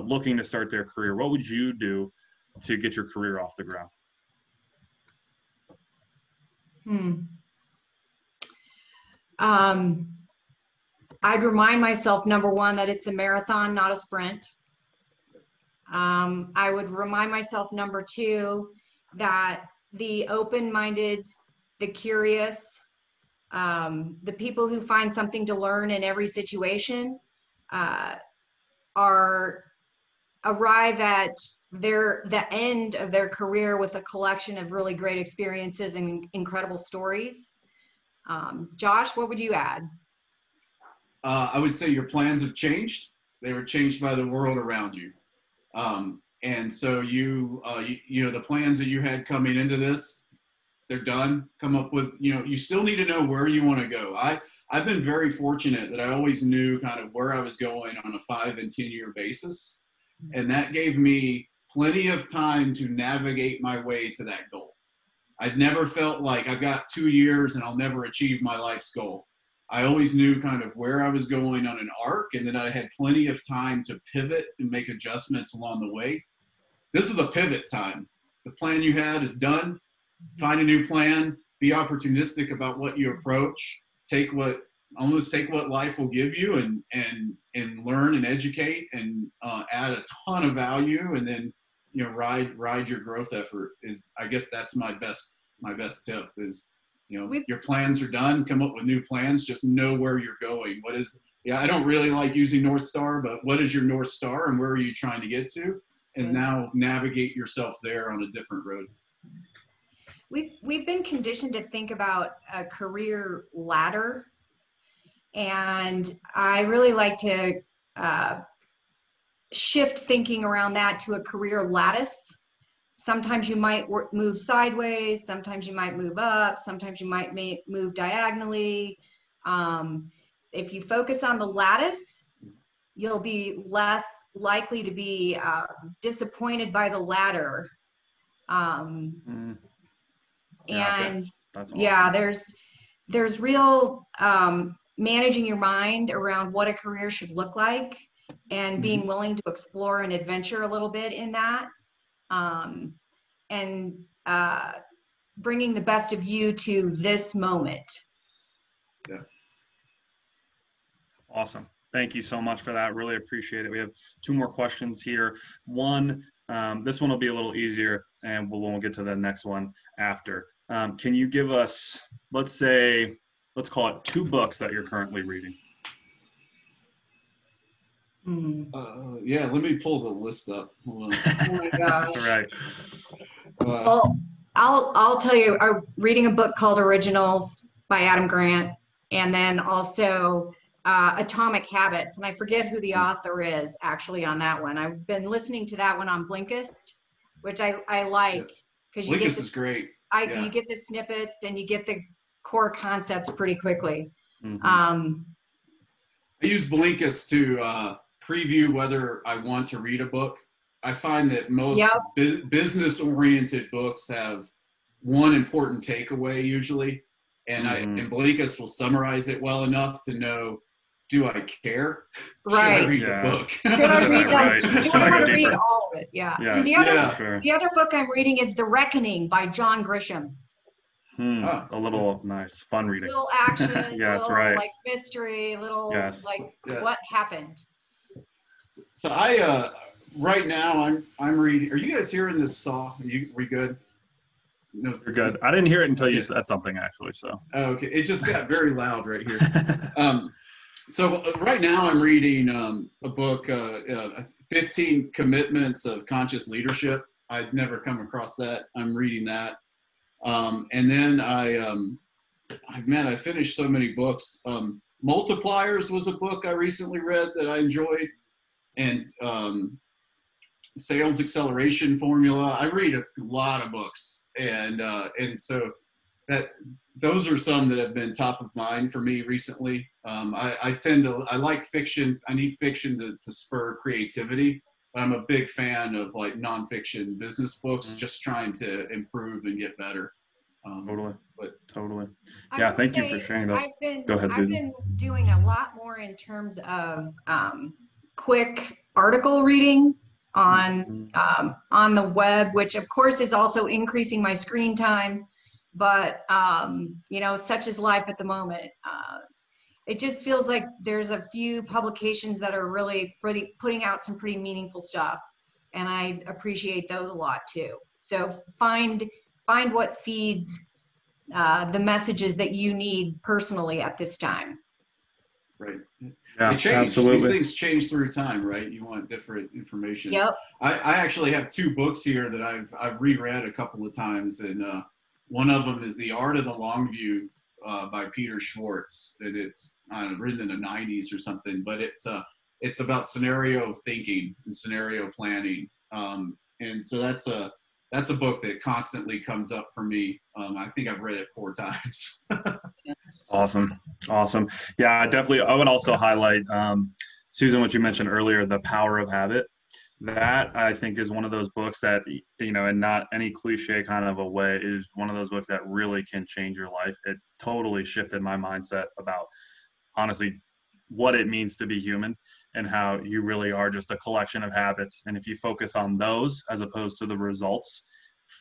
S1: looking to start their career? What would you do to get your career off the ground?
S3: I'd remind myself, number one, that it's a marathon, not a sprint. I would remind myself, number 2, that the open-minded, the curious, the people who find something to learn in every situation arrive at the end of their career with a collection of really great experiences and incredible stories. Josh, what would you add?
S2: I would say your plans have changed. They were changed by the world around you. And so you know, the plans that you had coming into this, they're done. Come up with, you know, you still need to know where you want to go. I've been very fortunate that I always knew kind of where I was going on a 5 and 10 year basis. And that gave me plenty of time to navigate my way to that goal. I'd never felt like I've got 2 years and I'll never achieve my life's goal. I always knew kind of where I was going on an arc, and then I had plenty of time to pivot and make adjustments along the way. This is a pivot time. The plan you had is done. Find a new plan. Be opportunistic about what you approach. Take what life will give you, and learn and educate and add a ton of value. And then, ride your growth effort is, I guess that's my best tip is, your plans are done, come up with new plans, just know where you're going. I don't really like using North Star, but what is your North Star and where are you trying to get to? And now navigate yourself there on a different road.
S3: We've been conditioned to think about a career ladder, and I really like to shift thinking around that to a career lattice. Sometimes you might move sideways, sometimes you might move up, sometimes you might move diagonally. If you focus on the lattice, you'll be less likely to be disappointed by the ladder. And
S1: that's awesome.
S3: yeah, there's real managing your mind around what a career should look like, and being willing to explore and adventure a little bit in that, and bringing the best of you to this moment.
S2: Yeah.
S1: Awesome. Thank you so much for that. Really appreciate it. We have 2 more questions here. One, this one will be a little easier, and we'll get to the next one after. Can you give us, let's call it 2 books that you're currently reading?
S2: Yeah, let me pull the list up. Hold on.
S3: Oh my gosh.
S1: Right.
S3: Well, I'll tell you, I'm reading a book called Originals by Adam Grant, and then also Atomic Habits, and I forget who the author is actually on that one. I've been listening to that one on Blinkist, which I like, because you
S2: Blinkist is great.
S3: You get the snippets and you get the core concepts pretty quickly.
S2: I use Blinkist to preview whether I want to read a book. I find that most business-oriented books have one important takeaway usually, and and Blinkist will summarize it well enough to know, do I care?
S3: Right.
S2: Should I read the book?
S3: Should I read that?
S1: Right.
S3: You want to read all of it, yeah.
S1: Yes.
S3: The other book I'm reading is The Reckoning by John Grisham.
S1: A little nice, fun reading.
S3: Little action,
S1: yes,
S3: little
S1: right.
S3: Like mystery, little what happened.
S2: So I right now I'm reading. Are you guys hearing this saw? We good? No,
S1: you're good. I didn't hear it until you said something actually. So.
S2: Oh, okay. It just got very loud right here. So right now I'm reading a book, 15 Commitments of Conscious Leadership. I'd never come across that. I'm reading that. And then I finished so many books. Multipliers was a book I recently read that I enjoyed. And Sales Acceleration Formula. I read a lot of books. And so those are some that have been top of mind for me recently. I like fiction. I need fiction to spur creativity. But I'm a big fan of like nonfiction business books, just trying to improve and get better.
S1: Totally. Yeah, thank you for sharing those. Go ahead, Susan.
S3: I've been doing a lot more in terms of quick article reading on the web, which of course is also increasing my screen time. But such is life at the moment. It just feels like there's a few publications that are really putting out some pretty meaningful stuff, and I appreciate those a lot too. So find what feeds the messages that you need personally at this time.
S2: Right.
S1: Yeah,
S2: they change.
S1: absolutely.
S2: These things change through time, right? You want different information.
S3: Yep.
S2: I actually have 2 books here that I've reread a couple of times, and one of them is The Art of the Long View by Peter Schwartz, and it's written in the 90s or something, but it's about scenario thinking and scenario planning, and so that's a book that constantly comes up for me. I think I've read it 4 times.
S1: Awesome. Yeah, I would also highlight, Susan, what you mentioned earlier, The Power of Habit. That I think is one of those books that, in not any cliche kind of a way, is one of those books that really can change your life. It totally shifted my mindset about, honestly, what it means to be human and how you really are just a collection of habits. And if you focus on those as opposed to the results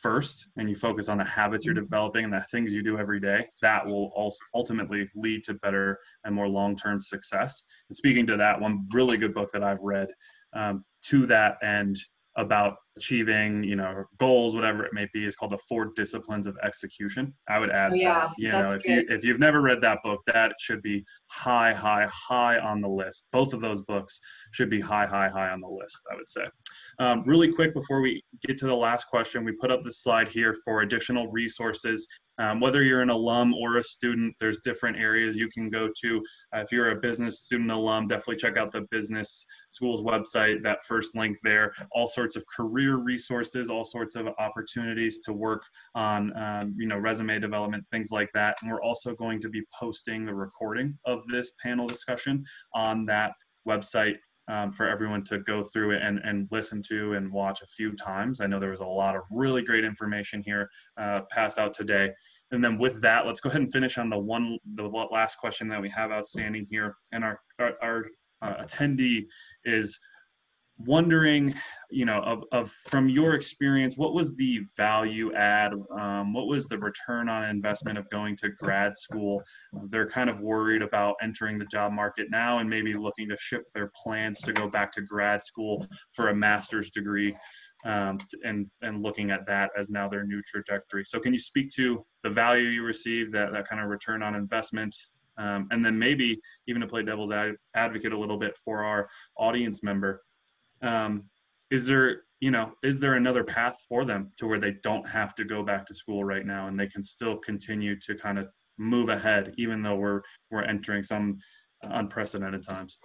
S1: first, and you focus on the habits you're developing and the things you do every day, that will also ultimately lead to better and more long-term success. And speaking to that, one really good book that I've read to that end about achieving, you know, goals, whatever it may be, is called The 4 Disciplines of Execution. I would add
S3: Yeah,
S1: that, you know,
S3: that's good.
S1: if you've never read that book, that should be high on the list. Both of those books should be high on the list, I would say. Really quick before we get to the last question, we put up this slide here for additional resources. Whether you're an alum or a student, there's different areas you can go to. If you're a business student alum, definitely check out the business school's website, that first link there. All sorts of career resources, all sorts of opportunities to work on, you know, resume development, things like that. And we're also going to be posting the recording of this panel discussion on that website for everyone to go through it and listen to and watch a few times. I know there was a lot of really great information here passed out today. And then with that, let's go ahead and finish on the last question that we have outstanding here. And our attendee is wondering, you know, from your experience, what was the value add? What was the return on investment of going to grad school? They're kind of worried about entering the job market now and maybe looking to shift their plans to go back to grad school for a master's degree, and looking at that as now their new trajectory. So can you speak to the value you received, that kind of return on investment? And then maybe even to play devil's advocate a little bit for our audience member, is there another path for them to where they don't have to go back to school right now and they can still continue to kind of move ahead, even though we're entering some unprecedented times?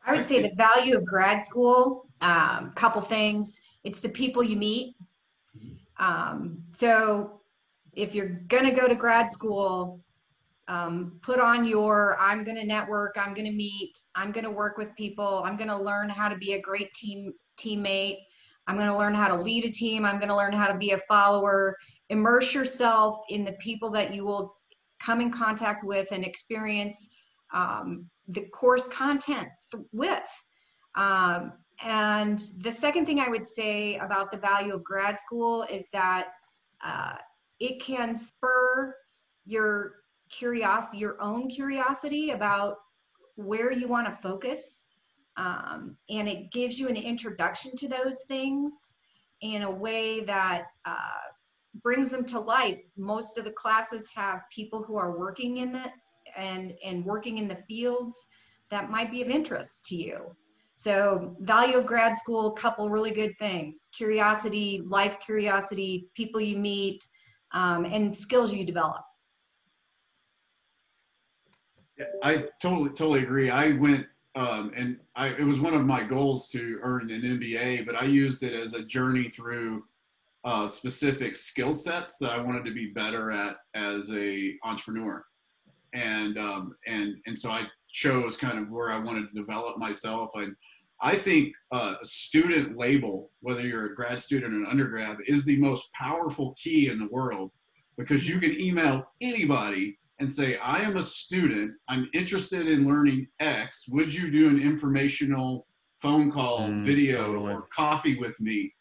S3: I would say the value of grad school, couple things. It's the people you meet. So if you're going to go to grad school, put on your, I'm going to network, I'm going to meet, I'm going to work with people, I'm going to learn how to be a great teammate, I'm going to learn how to lead a team, I'm going to learn how to be a follower. Immerse yourself in the people that you will come in contact with and experience the course content with. And the second thing I would say about the value of grad school is that it can spur your curiosity, your own curiosity about where you want to focus. And it gives you an introduction to those things in a way that brings them to life. Most of the classes have people who are working in it and working in the fields that might be of interest to you. So value of grad school, couple really good things: curiosity, life curiosity, people you meet, and skills you develop.
S2: Yeah, I totally agree. I went it was one of my goals to earn an MBA, but I used it as a journey through specific skill sets that I wanted to be better at as a entrepreneur. And so I chose kind of where I wanted to develop myself. And I think a student label, whether you're a grad student or an undergrad, is the most powerful key in the world, because you can email anybody and say, I am a student, I'm interested in learning X, would you do an informational phone call, video,
S1: totally.
S2: or coffee with me?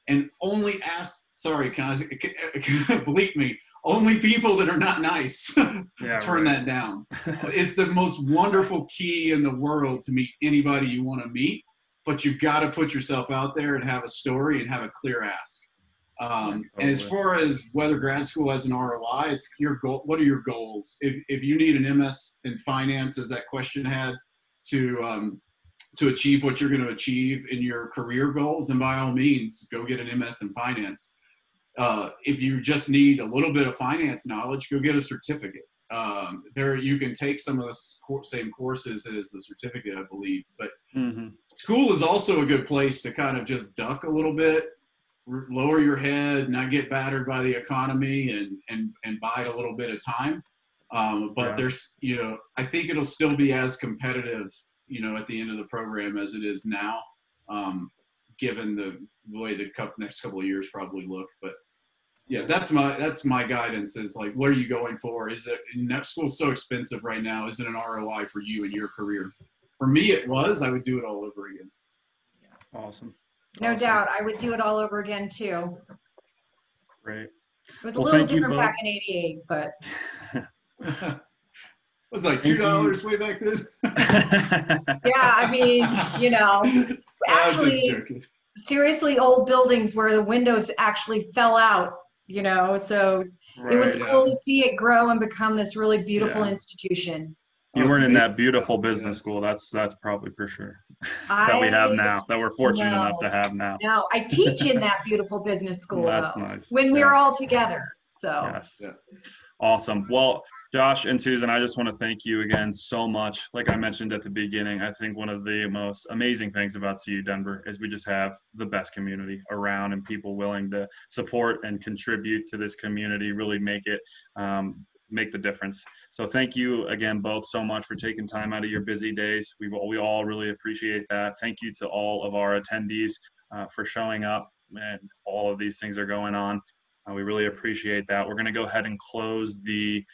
S2: And only ask, sorry, can I bleep me, only people that are not nice turn that down. It's the most wonderful key in the world to meet anybody you want to meet, but you've got to put yourself out there and have a story and have a clear ask. And as far as whether grad school has an ROI, it's your goal. What are your goals? If you need an MS in finance, as that question had, to achieve what you're going to achieve in your career goals, then by all means, go get an MS in finance. If you just need a little bit of finance knowledge, go get a certificate. There, you can take some of the same courses as the certificate, I believe. But school is also a good place to kind of just duck a little bit, lower your head, not get battered by the economy, and bide a little bit of time. But there's, I think it'll still be as competitive, at the end of the program as it is now, given the way the next couple of years probably look. But yeah, that's my guidance, is like, what are you going for? Is it, school's so expensive right now, is it an ROI for you and your career? For me, it was. I would do it all over again.
S1: Awesome.
S3: No doubt. I would do it all over again too.
S1: Great.
S3: It was a little different back in '88, but
S2: it was like $2 way back then.
S3: Yeah, I mean, actually, seriously, old buildings where the windows actually fell out, you know, so it was cool to see it grow and become this really beautiful institution.
S1: You weren't in that beautiful business school. That's probably for sure. That we have now, that we're fortunate enough to have now.
S3: No, I teach in that beautiful business school,
S1: That's
S3: though,
S1: nice.
S3: when we're all together. So
S1: yes. Awesome. Well, Josh and Susan, I just want to thank you again so much. Like I mentioned at the beginning, I think one of the most amazing things about CU Denver is we just have the best community around, and people willing to support and contribute to this community, really make it make the difference. So thank you again both so much for taking time out of your busy days. We all really appreciate that. Thank you to all of our attendees for showing up, and all of these things are going on. We really appreciate that. We're going to go ahead and close the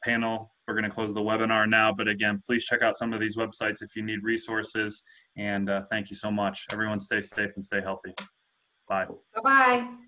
S1: panel. We're going to close the webinar now, but again, please check out some of these websites if you need resources, and thank you so much. Everyone stay safe and stay healthy. Bye.
S3: Bye-bye.